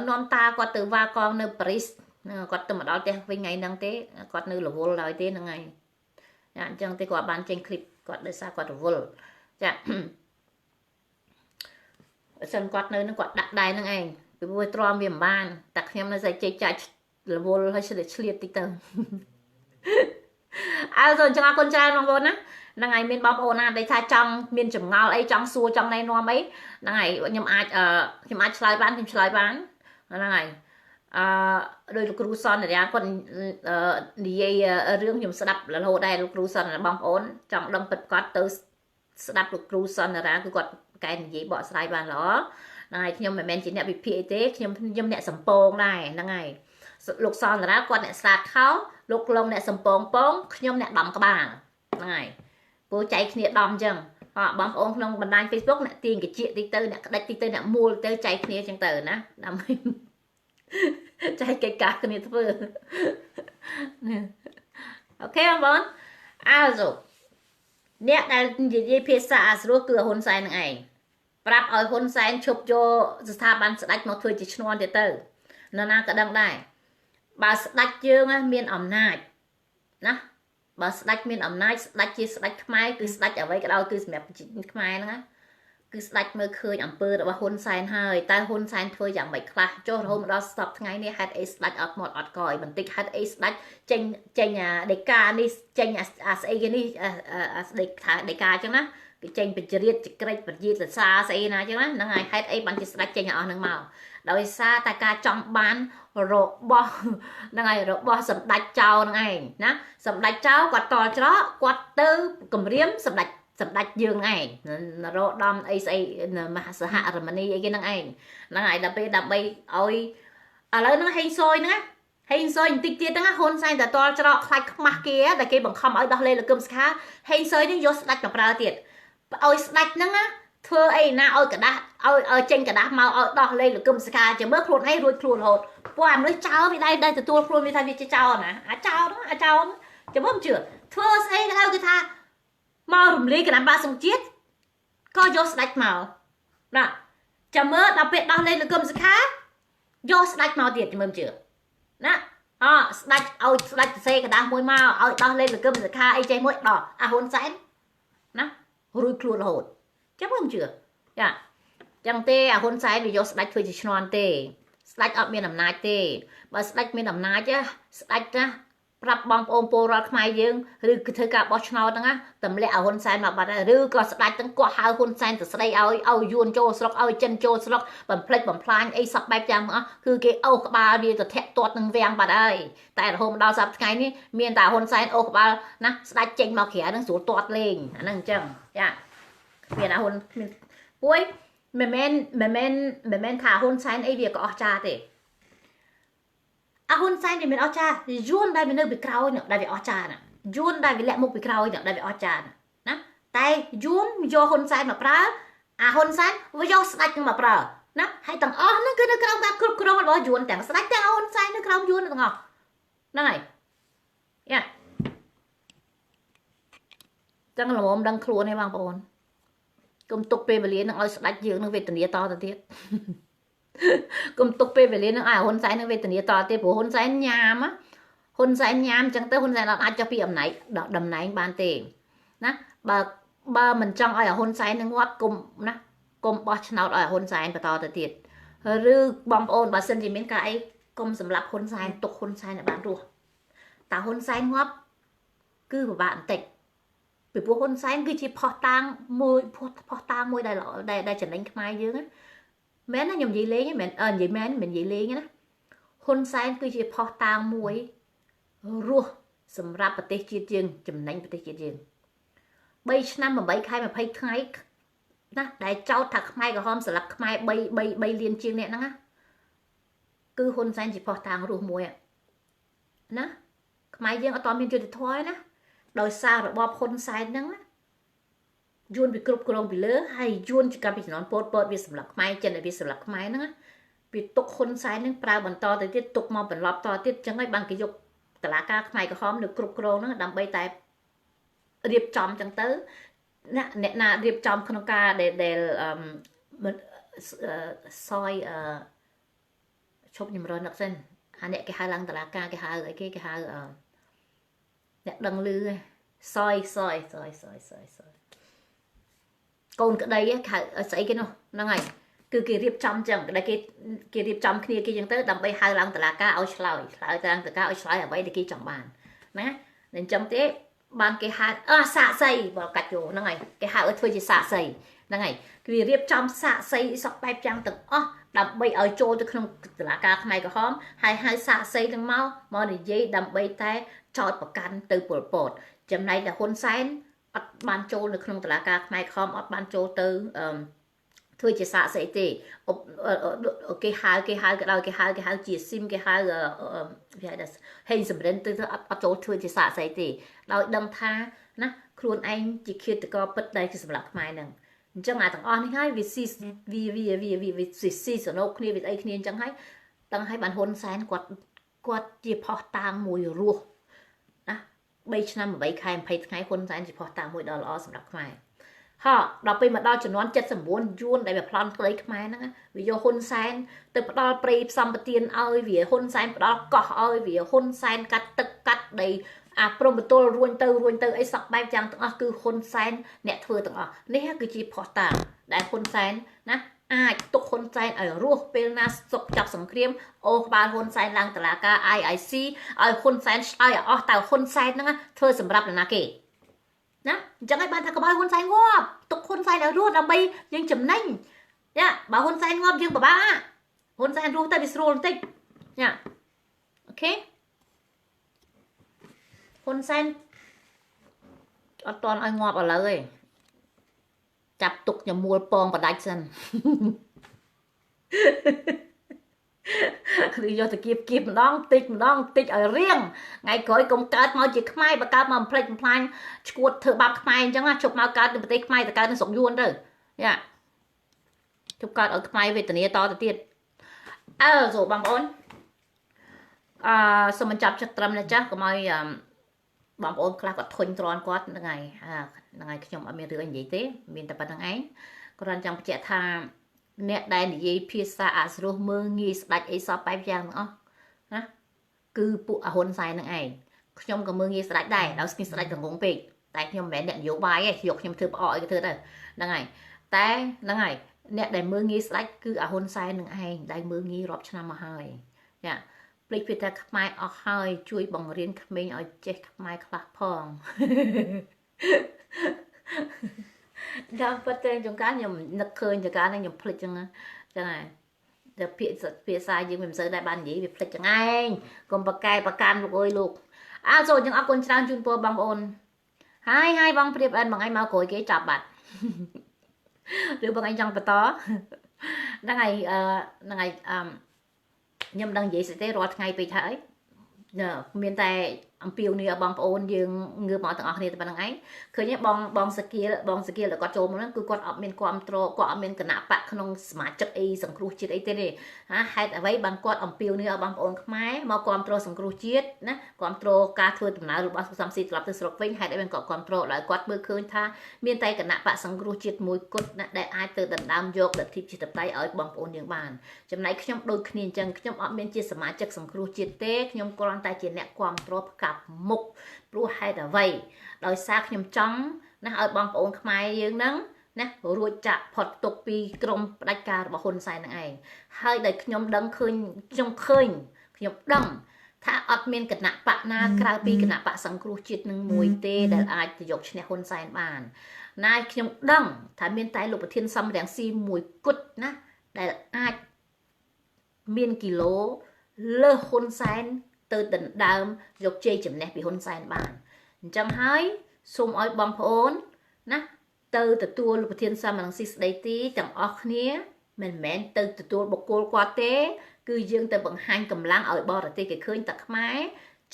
នាំតាគាត់ទៅវ៉ាកងនៅប៉ារីសគាត់ទៅមកដល់ផ្ទះវិញថ្ងៃហ្នឹងទេគាត់នៅរវល់ហើយទេហ្នឹងហើយអញ្ចឹងទេគាត់បានចេញឃ្លីបគាត់ដោយសារគាត់រវល់ចាសិនគាត់នៅនឹងគាត់ដាក់ដៃហ្នឹងឯងពីព្រោះទ្រាំវាមិនបានតែខ្ញុំនៅតែចេកចាច់រវល់ហើយឆ្លៀតតិចទៅសូមចង់អរគុណច្រើនបងប្អូនណាហ្នឹងហើយមានបងប្អូនណាដែលថាចង់មានចម្ងល់អីចង់សួរចង់ណែនាំអីហ្នឹងហើយខ្ញុំអាចឆ្លើយបានខ្ញុំឆ្លើយបានហ្នឹងហើយដោយលោកគ្រូសនរាគាត់និយាយរឿងខ្ញុំស្ដាប់រហូតដែរលោកគ្រូសនរាបងប្អូនចង់ដឹងពិតគាត់ទៅស្ដាប់លោកគ្រូសនរាគឺគាត់កែនិយាយបកស្រាយបានល្អហ្នឹងហើយខ្ញុំមិនមែនជាអ្នកវិភាគអីទេខ្ញុំអ្នកសំពងដែរហ្នឹងហើយលោកសនរាគាត់អ្នកស្រាតខោលោកឡុងអ្នកសំពងពងខ្ញុំអ្នកដំក្បាលហ្នឹងហើយពូចៃគ្នាដំអញ្ចឹងបងប្អូនក្នុងបណ្ដាញ Facebook អ្នកទាញកាជតិចទៅអ្នកក្តិចតិចទៅអ្នកមូលទៅចៃគ្នាអញ្ចឹងទៅណាដើម្បីចៃកិច្ចការគ្នាធ្វើអូខេបងប្អូនអ្នកដែលនិយាយភាសាអាស្រួលគឺហ៊ុនសែននឹងឯងប្រាប់ឲ្យហ៊ុនសែនឈប់យកស្ថាប័នស្ដេចមកធ្វើជាឈ្នន់ទៀតទៅនរណាក៏ដឹងដែរបើស្ដេចយើងមានអំណាចណាបើស្ដេចមានអំណាចស្ដេចជាស្ដេចខ្មែរគឺស្ដេចអ្វីក៏ដោយគឺសម្រាប់ខ្មែរហ្នឹងគឺស្ដេចមើលឃើញអំពើរបស់ហ៊ុនសែនហើយតែហ៊ុនសែនធ្វើយ៉ាងម៉េចខ្លះចុះរហូតមកដល់ស្ទប់ថ្ងៃនេះហេតុអីស្ដេចអត់មកអត់កយបន្តិចហេតុអីស្ដេចចេញដេកានេះចេញអាស្អីគេនេះដេកាអញ្ចឹងណាគេចេញបញ្ជ្រាបចក្រិចពជាសរសើរស្អីណាអញ្ចឹងណាហ្នឹងហើយហេតុអីបានជាស្ដេចចេញអស់ហ្នឹងមកដោយសារតែការចង់បានរបស់ហ្នឹងហើយរបស់សម្ដេចចៅហ្នឹងឯងណាសម្ដេចចៅគាត់តល់ច្រកគាត់ទៅគម្រាមសម្ដេចយើងឯងនរោត្តមអីស្អីមហាសហរមនីអីគេហ្នឹងឯងហ្នឹងហើយដើម្បីឲ្យឥឡូវហ្នឹងហេងស៊យហ្នឹងហេងស៊យបន្តិចទៀតហ្នឹងហ៊ុនសែនតែតល់ច្រកខ្លាច់ខ្មាស់គេតែគេបង្ខំឲ្យដោះលែងលោកកឹមសុខាហេងស៊យនេះយកស្ដេចមកប្រើទៀតឲ្យស្ដេចហ្នឹងធ្វើអីណាឲ្យកដាស់ឲ្យចេញកដាស់មកឲ្យដោះលែងលោកកឹមសុខាចាំមើលខ្លួនឯងរួចខ្លួនរហូតពួកអាមនុស្សចោលវាដែរទទួលខ្លួនវាថាវាជាចោលណាអាចោលចាំមើលមិនជឿធ្វើស្អីទៅគឺថាមករំលាយគណៈបក្សសង្ជាតិក៏យកស្ដេចមកណាចាំមើលដល់ពេលដោះលែងលោកកឹមសុខាយកស្ដេចមកទៀតចាំមើលមិនជឿណាស្ដេចឲ្យស្ដេចសរសេរกระดาษមួយមកឲ្យដោះលែងលោកកឹមសុខាអីចេះមួយដល់អាហ៊ុនសែនណារួចខ្លួនរហូតចាំមើលមិនជឿចាចឹងទេអាហ៊ុនសែនវាយកស្ដេចធ្វើជាឈ្នន់ទេស្ដេចអត់មានអំណាចទេបើស្ដេចមានអំណាចស្ដេចណាប្រាប់បងប្អូនពលរដ្ឋខ្មែរយើងឬគឺធ្វើការបោះឆ្នោតហ្នឹងទម្លាក់ឲ្យហ៊ុនសែនមកបាត់ឬក៏ស្ដេចទាំងគាត់ហៅហ៊ុនសែនទៅស្ដីឲ្យយួនចូលស្រុកឲ្យចិនចូលស្រុកបំផ្លិចបំផ្លាញអីសពបែបយ៉ាងទាំងអស់គឺគេអូសក្បាលវាទៅធាក់ទាត់នឹងវាំងបាត់ហើយតែរហូតដល់សប្តាហ៍ថ្ងៃនេះមានតែហ៊ុនសែនអូសក្បាលណាស្ដេចចេញមកក្រៅហ្នឹងស្រួលទាត់លេងអាហ្នឹងអញ្ចឹងចាមានអាហ៊ុនពួយមិនមែនថាហ៊ុនសែនអីវាក៏អស់ចាទេហ៊ុនសែនវាមានអស់ចាយួនដែលវានៅពីក្រោយនោះដែលវាអស់ចាណាយួនដែលវាលាក់មុខពីក្រោយនោះដែលវាអស់ចាណាតែយួនយកហ៊ុនសែនមកប្រើអាហ៊ុនសែនវាយកស្ដេចនឹងមកប្រើ ណាហើយទាំងអស់ហ្នឹងគឺនៅក្រោមការគ្រប់គ្រងរបស់យួនទាំងស្ដេចទាំងហ៊ុនសែននៅក្រោមយួនទាំងអស់ហ្នឹងហើយយ៉ាចឹងល្មមដឹងខ្លួនទេបងប្អូនកុំទុកពេលវេលានឹងឲ្យស្ដេចយើងនឹងវេទនាតទៅទៀតកុំទុកពេលវេលានឹងឲ្យហ៊ុនសែននឹងវេទនាតទៀតព្រោះហ៊ុនសែនញ៉ាមហ៊ុនសែនញ៉ាមចឹងទៅហ៊ុនសែនអត់អាចចុះពីតំណែងបានទេណាបើមិនចង់ឲ្យហ៊ុនសែននឹងងាប់គុំណាគុំបោះឆ្នោតឲ្យហ៊ុនសែនបន្តទៅទៀតឬបងប្អូនបើសិនជាមានការអីគុំសម្រាប់ហ៊ុនសែនទុកហ៊ុនសែនឲ្យបានរស់តើហ៊ុនសែនងាប់គឺពិបាកបន្តិចពីព្រោះហ៊ុនសែនគឺជាផុសតាងមួយដែលចំណេញខ្មែរយើងណាមែនណាខ្ញុំនិយាយលេងមែននិយាយមែនមិននិយាយលេងណាហ៊ុនសែនគឺជាផុសតាងមួយរស់សម្រាប់ប្រទេសជាតិយើងចំណេញប្រទេសជាតិយើង3ឆ្នាំ8ខែ20ថ្ងៃណាដែលចោទថាខ្មែរក្រហមស្លាប់ខ្មែរ3លានជាងអ្នកហ្នឹងណាគឺហ៊ុនសែនជាផុសតាងរស់មួយណាខ្មែរយើងអត់មានយុត្តិធម៌ណាដោយសាររបបហ៊ុនសែនហ្នឹងណាយួនវាគ្រប់គ្រងពីលើហើយយួនកាលពីជំនាន់ពលពតវាសម្រាប់ខ្មែរចិនឲ្យវាសម្រាប់ខ្មែរហ្នឹងណាវាទុកហ៊ុនសែនហ្នឹងប្រើបន្តទៅទៀតទុកមកបន្លប់តទៀតចឹងហើយបានគេយកតឡាការខ្មែរក្រហមនៅគ្រប់គ្រងហ្នឹងដើម្បីតែរៀបចំចឹងទៅអ្នកណារៀបចំក្នុងការដែលសយឈប់ខ្ញុំរនឹកសិនអាអ្នកគេហៅឡើងតឡាការគេហៅអីគេហៅអ្នកដឹងលឺសយកូនក្តីហៅស្អីគេនោះហ្នឹងហើយគឺគេរៀបចំចឹងក្តីគេរៀបចំគ្នាគេចឹងទៅដើម្បីហៅឡើងតឡាការឲ្យឆ្លើយឡើងតឡាការឲ្យឆ្លើយអ្វីដែលគេចង់បានណាអញ្ចឹងទេបានគេហៅសាកសីបើកាច់យកហ្នឹងហើយគេហៅឲ្យធ្វើជាសាកសីហ្នឹងហើយគឺរៀបចំសាកសីសពបែបយ៉ាងទាំងអស់ដើម្បីឲ្យចូលទៅក្នុងតុលាការខ្មែរក្រហមហើយហៅសាកសីទាំងមកនិយាយដើម្បីតែចោទប្រកាន់ទៅពលពតចំណែកតែហ៊ុនសែនអត់បានចូលនៅក្នុងតុលាការខ្មែរក្រហមអត់បានចូលទៅធ្វើជាសាកសីទេគេហៅក៏ដោយគេហៅជាស៊ីមគេហៅវាថាហេងសំរិនទៅអត់ចូលធ្វើជាសាកសីទេដោយដឹងថាណាខ្លួនឯងជាឃាតករពិតដែលគឺសម្រាប់ខ្មែរហ្នឹងអញ្ចឹងអាទាំងអស់នេះហើយវាស៊ីសនុកគ្នាវាអីគ្នាអញ្ចឹងហើយដឹងហើយបានហ៊ុនសែនគាត់ជាផុសតាងមួយរស់ណា3ឆ្នាំ8ខែ20ថ្ងៃហ៊ុនសែនជាផុសតាងមួយដ៏ល្អសម្រាប់ខ្មែរដល់ពេលមកដល់ចំនួន79យួនដែលវាប្លន់ក្តីខ្មែរហ្នឹងវាយកហ៊ុនសែនទៅផ្ដាល់ព្រៃផ្សំប្រទានឲ្យវាហ៊ុនសែនផ្ដាល់កោះឲ្យវាហ៊ុនសែនកាត់ទឹកកាត់ដីអាព្រំបន្ទល់រួញទៅអីសក់បែបយ៉ាងទាំងអស់គឺហ៊ុនសែនអ្នកធ្វើទាំងអស់នេះគឺជាផុសតាងដែលហ៊ុនសែនណាអាចទុកហ៊ុនសែនឲ្យរស់ពេលណាសុកចាប់សង្គ្រាមអូក្បាលហ៊ុនសែនឡើងតុលាការ IIC ឲ្យហ៊ុនសែនឆ្លើយឲ្យអស់តើហ៊ុនសែនហ្នឹងធ្វើសម្រាប់នរណាគេណាអញ្ចឹងហើយបានថាកុំឲ្យហ៊ុនសែនងាប់ទុកហ៊ុនសែនឲ្យរស់ដើម្បីយើងចំណេញយ៉ាបើហ៊ុនសែនងាប់យើងពិបាកហ៊ុនសែនរស់ទៅវាស្រួលបន្តិចយ៉ាអូខេហ៊ុនសែនអត់តន់ឲ្យងាប់ឥឡូវទេចាប់ទុកញមូលពងបដាច់សិនឬយកទៅគៀបម្ដងតិចឲ្យរៀងថ្ងៃក្រោយកុំកើតមកជាខ្មែរបើកើតមកបំផ្លិចបំផ្លាញឈួតធ្វើបាបខ្មែរអញ្ចឹងជប់មកកើតនៅប្រទេសខ្មែរទៅកើតនៅស្រុកយួនទៅយ៉ាជប់កើតឲ្យខ្មែរវេទនាតទៅទៀតសូបងប្អូនសូមបញ្ចប់ចិត្តត្រឹមនេះចាស់កុំឲ្យបងប្អូនខ្លះគាត់ធុញទ្រាន់គាត់ហ្នឹងហើយខ្ញុំអត់មានរឿងនិយាយទេមានតែប៉ុណ្្នឹងឯងគ្រាន់ចង់បញ្ជាក់ថាអ្នកដែលនិយាយភាសាអសរោះមើងងាយស្ដាច់អីសពបែបយ៉ាងទាំងអស់ណាគឺពួកហ៊ុនសែនហ្នឹងឯងខ្ញុំក៏មើងងាយស្ដាច់ដែរដល់ស្គីស្ដាច់រងងពេកតែខ្ញុំមិនមែនអ្នកនយោបាយទេយកខ្ញុំធ្វើផ្អកអីក៏ធ្វើទៅហ្នឹងហើយតែហ្នឹងហើយអ្នកដែលមើងងាយស្ដាច់គឺហ៊ុនសែននឹងឯងដែលមើងងាយរាប់ឆ្នាំមកហើយចាភ្លេចពីថាខ្មែរអស់ហើយជួយបង្រៀនក្មេងឲ្យចេះខ្មែរខ្លះផងដល់ប៉ុន្តែចង្ការខ្ញុំនឹកឃើញចង្ការនេះខ្ញុំភ្លេចចឹងហើយតែភាសាយើងមិនសូវដែរបាននិយាយវាភ្លេចចឹងឯងកុំប្រកែប្រកាន់លោកអើយលោកសូមចឹងអរគុណច្រើនជូនពរបងប្អូនហើយបងព្រៀបអិនបងឯងមកក្រួយគេចាប់បាត់ឬបងឯងចង់បន្តហ្នឹងហើយខ្ញុំដឹងនិយាយស្អីទេរាល់ថ្ងៃពេកហើយមានតែ អំពីនេះបងប្អូនយើងងើបមកទាំងអស់គ្នាតែប៉ុណ្្នឹងឯងឃើញទេបងសកៀលដែលគាត់ចូលមកហ្នឹងគឺគាត់អត់មានគ្រប់គ្រងគាត់អត់មានគណៈបកក្នុងសមាជិកអីសង្គ្រោះជាតិអីទេហេតុអ្វីបានគាត់អំពីនេះឲ្យបងប្អូនខ្មែរមកគ្រប់គ្រងសង្គ្រោះជាតិណាគ្រប់គ្រងការធ្វើដំណើររបស់សំស៊ីត្រឡប់ទៅស្រុកវិញហេតុអីបានគាត់គ្រប់គ្រងដោយគាត់មើលឃើញថាមានតែគណៈបកសង្គ្រោះជាតិមួយគត់ណាដែលអាចទៅដណ្ដើមយកលទ្ធិជាតិបតៃឲ្យបងប្អូនយើងបានចំណែកខ្ញុំដូចគ្នាអញ្ចឹងខ្ញុំអត់មានជាសមាជិកសង្គ្រោះជាតិទេខ្ញុំគ្រាន់តែជាអ្នកគ្រប់គ្រងផ្កាប់មុខព្រោះហេតុអ្វីដោយសារខ្ញុំចង់ណាឲ្យបងប្អូនខ្មែរយើងហ្នឹងណារួចចាក់ផុតទុកពីក្រមផ្ដាច់ការរបស់ហ៊ុនសែនហ្នឹងឯងហើយដែលខ្ញុំដឹងឃើញខ្ញុំដឹងថាអត់មានគណៈបកណាក្រៅពីគណៈបកសង្គ្រោះជាតិនឹងមួយទេដែលអាចទៅយកឈ្នះហ៊ុនសែនបានណាខ្ញុំដឹងថាមានតែលោកប្រធានសំរងស៊ីមួយគត់ណាដែលអាចមានគីឡូលើហ៊ុនសែនទៅដណ្ដើមយកជ័យជំនះពីហ៊ុនសែនបានអញ្ចឹងហើយសូមឲ្យបងប្អូនណាទៅទទួលលោកប្រធានសំរងស៊ីស្ដីទីទាំងអស់គ្នាមិនមែនទៅទទួលបុគ្គលគាត់ទេគឺយើងទៅបង្ហាញកម្លាំងឲ្យបរទេសគេឃើញតែខ្មែរ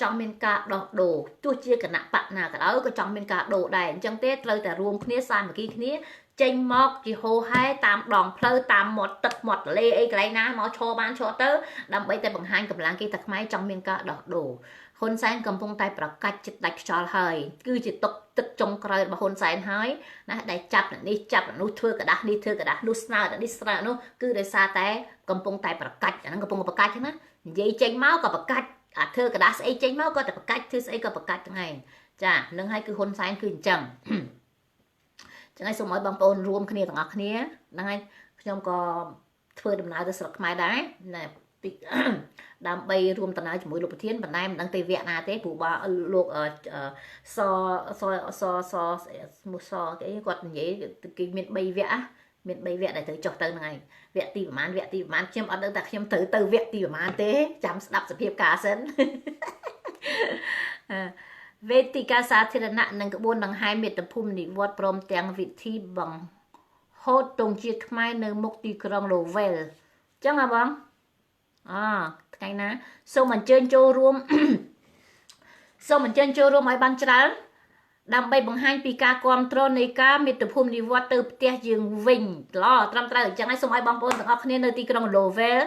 ចង់មានការដោះដូរទោះជាគណៈបកណាក៏ដោយក៏ចង់មានការដូរដែរអញ្ចឹងទេត្រូវតែរួមគ្នាសាមគ្គីគ្នាចេញមកជាហូហែតាមដងផ្លូវតាមមាត់ទឹកមាត់ទន្លេអីកន្លែងណាមកឈរបានឈរទៅដើម្បីតែបង្ហាញកម្លាំងគេតែខ្មែរចង់មានការដោះដូរហ៊ុនសែនកំពុងតែប្រកាច់ចិត្តដាច់ខ្យល់ហើយគឺជាទឹកចុងក្រោយរបស់ហ៊ុនសែនហើយណាដែលចាប់នេះចាប់នោះធ្វើกระดาษនេះធ្វើกระดาษនោះស្នើនេះស្នើនោះគឺដោយសារតែកំពុងតែប្រកាច់អាហ្នឹងកំពុងប្រកាច់ហ្នឹងណានិយាយចេញមកក៏ប្រកាច់អាធ្វើกระดาษស្អីចេញមកក៏តែប្រកាច់ធ្វើស្អីក៏ប្រកាច់ហ្នឹងឯងចានឹងហើយគឺហ៊ុនសែនគឺអញ្ចឹងចឹងហើយសូមឲ្យបងប្អូនរួមគ្នាទាំងអស់គ្នាហ្នឹងហើយខ្ញុំក៏ធ្វើដំណើរទៅស្រុកខ្មែរដែរណាដើម្បីរួមដំណើរជាមួយលោកប្រធានប៉ុន្តែមិនដឹងទេវគ្គណាទេព្រោះបើលោកសគេគាត់និយាយគេមាន3វគ្គមាន3វគ្គដែលត្រូវចុះទៅហ្នឹងហើយវគ្គទីប្រហែលខ្ញុំអត់ដឹងថាខ្ញុំត្រូវទៅវគ្គទីប្រហែលទេចាំស្ដាប់សភាពការសិនវេទិកាសាធារណៈនិងក្បួនដង្ហែមាតុភូមិនិវត្តព្រមទាំងវិធីបង្ហូតទង់ជាតិខ្មែរនៅមុខទីក្រុងឡូវែលចឹងហ៎បងថ្ងៃណាសូមអញ្ជើញចូលរួមសូមអញ្ជើញចូលរួមឲ្យបានច្រើនដើម្បីបង្ហាញពីការគ្រប់គ្រងនៃការមាតុភូមិនិវត្តទៅផ្ទះយើងវិញត្រឹមត្រូវអញ្ចឹងហើយសូមឲ្យបងប្អូនទាំងអស់គ្នានៅទីក្រុងឡូវែល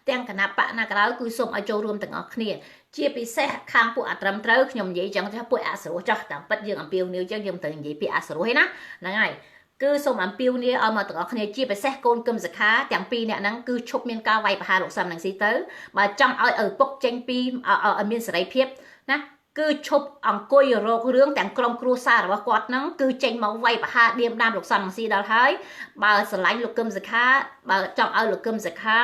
ទាំងគណៈបកណាក៏ដោយគឺសូមឲ្យចូលរួមទាំងអស់គ្នាជាពិសេសខាងពួកអត្រឹមត្រូវខ្ញុំនិយាយចឹងថាពួកអសរោះចាស់តាមពិតយើងអំពាវនាវចឹងយើងមិនត្រូវនិយាយពីអសរោះទេណាហ្នឹងហើយគឺសូមអំពាវនាវឲ្យមកទាំងអស់គ្នាជាពិសេសកូនកឹមសុខាទាំងពីរអ្នកហ្នឹងគឺឈប់មានការវាយប្រហារលោកសំរងស៊ីទៅបើចង់ឲ្យឪពុកចេញពីឲ្យមានសេរីភាពណាគឺឈប់អង្គុយរករឿងទាំងក្រុមគ្រួសាររបស់គាត់ហ្នឹងគឺចេញមកវាយប្រហារឌៀមដាមលោកសំរងស៊ីដល់ហើយបើស្រឡាញ់លោកកឹមសុខាបើចង់ឲ្យលោកកឹមសុខា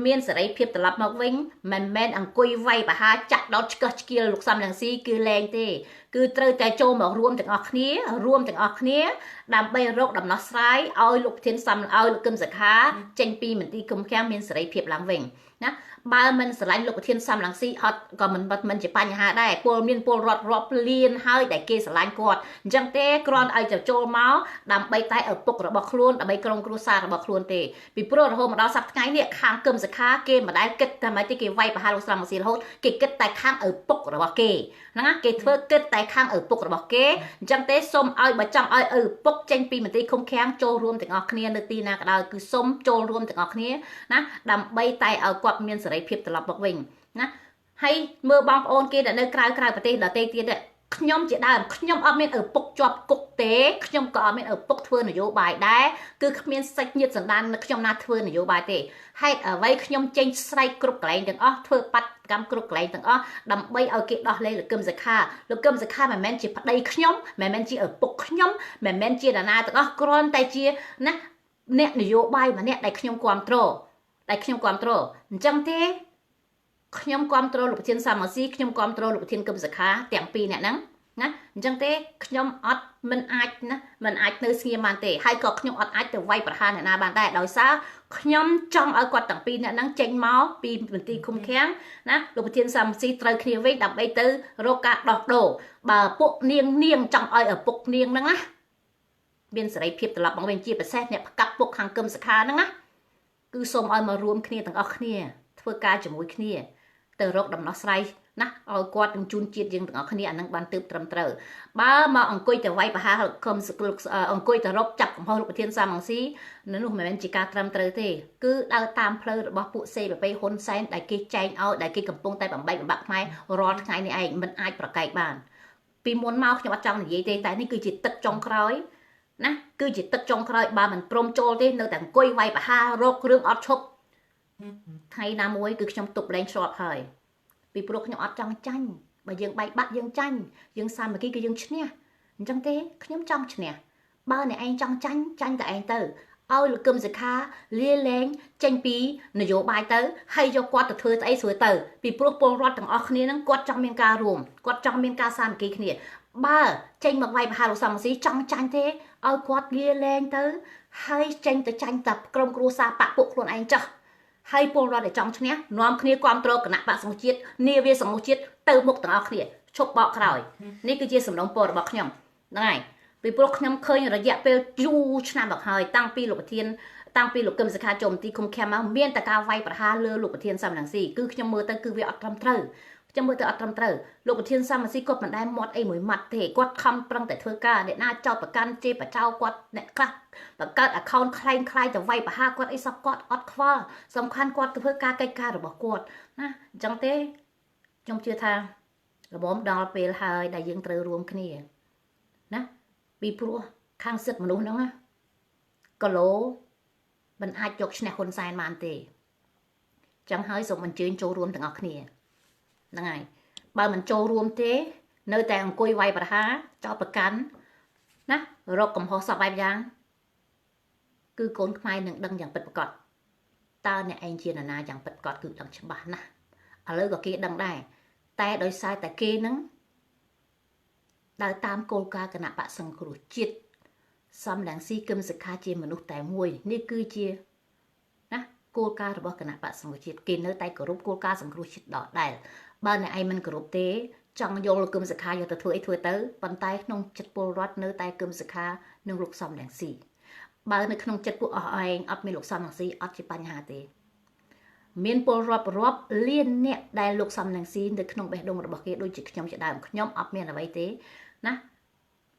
មានសេរីភាពត្រឡប់មកវិញមិនមែនអង្គុយវាយប្រហារចាក់ដោតឆ្កឹះឆ្កៀលលោកសំរងស៊ីគឺលែងទេគឺត្រូវតែចូលមករួមទាំងអស់គ្នាដើម្បីរកដំណោះស្រាយឲ្យលោកប្រធានសំឲ្យលោកកឹមសុខាចេញពីមន្ទីរឃុំឃាំងមានសេរីភាពឡើងវិញណាបើមិនស្រឡាញ់លោកប្រធានសំរងស៊ីអត់ក៏មិនជាបញ្ហាដែរពលរដ្ឋរាប់លានហើយដែលគេស្រឡាញ់គាត់អញ្ចឹងទេគ្រាន់ឲ្យចូលមកដើម្បីតែឪពុករបស់ខ្លួនដើម្បីក្រុមគ្រួសាររបស់ខ្លួនទេពីព្រោះរហូតមកដល់សប្តាហ៍ថ្ងៃនេះខាងកឹមសុខាគេមិនដែលគិតតែមិនទេគេវាយប្រហារលោកសំរងស៊ីរហូតគេគិតតែខាងឪពុករបស់គេហ្នឹងណាគេធ្វើគិតតែខាងឪពុករបស់គេអញ្ចឹងទេសូមឲ្យបើចង់ឲ្យឪពុកចេញពីមន្ទីរឃុំឃាំងចូលរួមទាំងអស់គ្នានៅទីណាក៏ដោយគឺសូមចូលរួមទាំងអស់គ្នាណាដើម្បីតែឲ្យគាត់មានសេរីភាពត្រឡប់មកវិញណាហើយមើលបងប្អូនគេដែលនៅក្រៅប្រទេសដទៃទៀតខ្ញុំជាដើមខ្ញុំអត់មានឪពុកជាប់គុកទេខ្ញុំក៏អត់មានឪពុកធ្វើនយោបាយដែរគឺគ្មានសាច់ញាតិសន្តាននៅខ្ញុំណាធ្វើនយោបាយទេហេតុអ្វីខ្ញុំចេញស្រែកគ្រប់កន្លែងទាំងអស់ធ្វើបាតកម្មគ្រប់កន្លែងទាំងអស់ដើម្បីឲ្យគេដោះលែងលោកកឹមសុខាមិនមែនជាប្តីខ្ញុំមិនមែនជាឪពុកខ្ញុំមិនមែនជាតាណាទាំងអស់គ្រាន់តែជាណាអ្នកនយោបាយម្នាក់ដែលខ្ញុំគ្រប់គ្រងអញ្ចឹងទេខ្ញុំគ្រប់គ្រងលោកប្រធានសំរងស៊ីខ្ញុំគ្រប់គ្រងលោកប្រធានកឹមសុខាទាំងពីរអ្នកហ្នឹងណាអញ្ចឹងទេខ្ញុំអត់មិនអាចនៅស្ងៀមបានទេហើយក៏ខ្ញុំអត់អាចទៅវាយប្រហារអ្នកណាបានដែរដោយសារខ្ញុំចង់ឲ្យគាត់ទាំងពីរអ្នកហ្នឹងចេញមកពីមន្ទីរឃុំឃាំងណាលោកប្រធានសំរងស៊ីត្រូវគ្នាវិញដើម្បីទៅរកការដោះដូរបើពួកនាងចង់ឲ្យឪពុកនាងហ្នឹងណាមានសេរីភាពត្រឡប់មកវិញជាពិសេសអ្នកផ្កាប់ពុកខាងកឹមសុខាហ្នឹងណាគឺសូមឲ្យមករួមគ្នាទាំងអស់គ្នាធ្វើការជាមួយគ្នាទៅរកដំណោះស្រាយ ណាឲ្យគាត់នឹងជូនជាតិយើងទាំងអស់គ្នាអានឹងបានទើបត្រឹមត្រូវបើមកអង្គុយទៅវាយប្រហារខំសក្លុកអង្គុយទៅរកចាប់កំហុសលោកប្រធានសាមង្ស៊ីនោះមិនមែនជាការត្រឹមត្រូវទេគឺដើរតាមផ្លូវរបស់ពួកសេប្រពៃហ៊ុនសែនដែលគេចែងឲ្យដែលគេកំពុងតែបំបែកបំបាក់ខ្មែររាល់ថ្ងៃនេះឯងមិនអាចប្រកែកបានពីមុនមកខ្ញុំអត់ចង់និយាយទេតែនេះគឺជាទឹកចុងក្រោយណាគឺជាទឹកចុងក្រោយបើមិនព្រមចូលទេនៅតែអង្គុយវាយប្រហាររកគ្រឿងអត់ឈប់ថ្ងៃណាមួយគឺខ្ញុំទប់លែងឆ្លប់ហើយពីព្រោះខ្ញុំអត់ចង់ចាញ់បើយើងបែកបាក់យើងចាញ់យើងសាមគ្គីគឺយើងឈ្នះអញ្ចឹងទេខ្ញុំចង់ឈ្នះបើអ្នកឯងចង់ចាញ់តែឯងទៅឲ្យលោកកឹមសុខាលាលែងចេញពីនយោបាយទៅហើយយកគាត់ទៅធ្វើស្អីស្រួលទៅពីព្រោះពលរដ្ឋទាំងអស់គ្នាហ្នឹងគាត់ចង់មានការរួមគាត់ចង់មានការសាមគ្គីគ្នាបើចេញមកវាយប្រហារលោកសំស៊ីចង់ចាញ់ទេឲ្យគាត់លាលែងទៅហើយចេញទៅចាញ់តែក្រុមគ្រួសារបពពួកខ្លួនឯងចោះហើយពលរដ្ឋដែលចង់ឈ្នះនាំគ្នាគ្រប់គ្រងគណៈបកសង្គ្រោះជាតិនាវាសង្គ្រោះជាតិទៅមុខទាំងអស់គ្នាឈប់បកក្រោយនេះគឺជាសំណុំពររបស់ខ្ញុំហ្នឹងហើយពីព្រោះខ្ញុំឃើញរយៈពេលយូរឆ្នាំមកហើយតាំងពីលោកប្រធានតាំងពីលោកកឹមសុខាចូលមន្ទីរឃុំឃាំងមកមានតែការវាយប្រហារលើលោកប្រធានសំរងស៊ីគឺខ្ញុំមើលទៅគឺវាអត់ត្រឹមត្រូវខ្ញុំមើលទៅអត់ត្រឹមត្រូវលោកប្រធានសំរងស៊ីគាត់មិនដែលមាត់អីមួយម៉ាត់ទេគាត់ខំប្រឹងតែធ្វើការអ្នកណាចោតប្រកាន់ជេរបចោគាត់អ្នកខ្លះបង្កើត account ខ្លាំងទៅវាយប្រហារគាត់អីសោះគាត់អត់ខ្វល់សំខាន់គាត់ធ្វើការកិច្ចការរបស់គាត់ណាអញ្ចឹងទេខ្ញុំជឿថារបងដល់ពេលហើយដែលយើងត្រូវរួមគ្នាណាពីព្រោះខាងសិទ្ធិមនុស្សហ្នឹងណាគីឡូមិនអាចយកឈ្នះហ៊ុនសែនបានទេចឹងហើយសូមអញ្ជើញចូលរួមទាំងអស់គ្នាហ្នឹងហើយបើមិនចូលរួមទេនៅតែអង្គុយវាយប្រហារចោតប្រកាន់ណារកកំហុសសពបែបយ៉ាងគឺកូនខ្មែរនឹងដឹងយ៉ាងពិតប្រាកដតើអ្នកឯងជានរណាយ៉ាងពិតប្រាកដគឺដឹងច្បាស់ណាស់ឥឡូវក៏គេដឹងដែរតែដោយសារតែគេនឹងដើរតាមគោលការណ៍គណៈបកសង្គ្រោះជាតិសំរងស៊ីគឹមសុខាជាមនុស្សតែមួយនេះគឺជាណាគោលការណ៍របស់គណៈបកសង្គ្រោះជាតិគេនៅតែគោរពគោលការណ៍សង្គ្រោះជាតិដដែលបើអ្នកឯងមិនគោរពទេចង់យកលោកគឹមសុខាយកទៅធ្វើអីធ្វើទៅប៉ុន្តែក្នុងចិត្តពលរដ្ឋនៅតែគឹមសុខានិងលោកសំរងស៊ីបើនៅក្នុងចិត្តពួកអស់ឯងអត់មានលោកសំរងស៊ីអត់ជាបញ្ហាទេមានពលរដ្ឋរាប់លានអ្នកដែលលោកសំរងស៊ីនៅក្នុងបេះដូងរបស់គេដូចជាខ្ញុំជាដើមខ្ញុំអត់មានអ្វីទេណា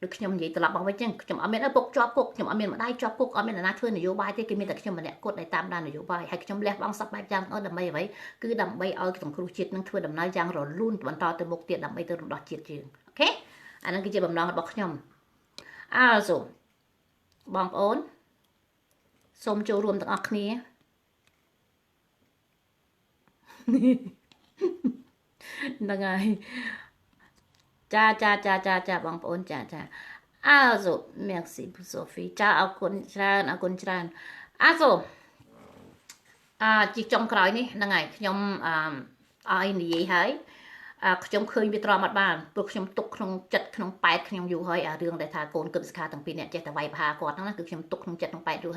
ដូចខ្ញុំនិយាយត្រឡប់មកវិញចឹងខ្ញុំអត់មានឪពុកជាប់គុកខ្ញុំអត់មានម្ដាយជាប់គុកអត់មានអ្នកណាធ្វើនយោបាយទេគេមានតែខ្ញុំម្នាក់គត់ដែលតាមដាននយោបាយហើយខ្ញុំលះបង់សពបែបយ៉ាងដើម្បីអ្វីគឺដើម្បីឲ្យសង្គ្រោះជាតិនឹងធ្វើដំណើរយ៉ាងរលូនបន្តទៅមុខទៀតដើម្បីទៅរំដោះជាតិយើងអូខេអានឹងគឺជាបំណងរបស់ខ្ញុំសូមបងប្អូនសូមចូលរួមទាំងអស់គ្នាហ្នឹងហើយចាបងប្អូនចាសូម merci Sophie ចាអរគុណច្រើនសូមជីចុងក្រោយនេះហ្នឹងហើយខ្ញុំឲ្យនិយាយហើយខ្ញុំឃើញវាទ្រាំអត់បានព្រោះខ្ញុំទុកក្នុងចិត្តក្នុងប៉ែតខ្ញុំយូរហើយរឿងដែលថាកូនគឹមសុខាទាំងពីរអ្នកចេះតែវាយប្រហារគាត់ហ្នឹងណាគឺខ្ញុំទុកក្នុងចិត្តក្នុងប៉ែតយូរ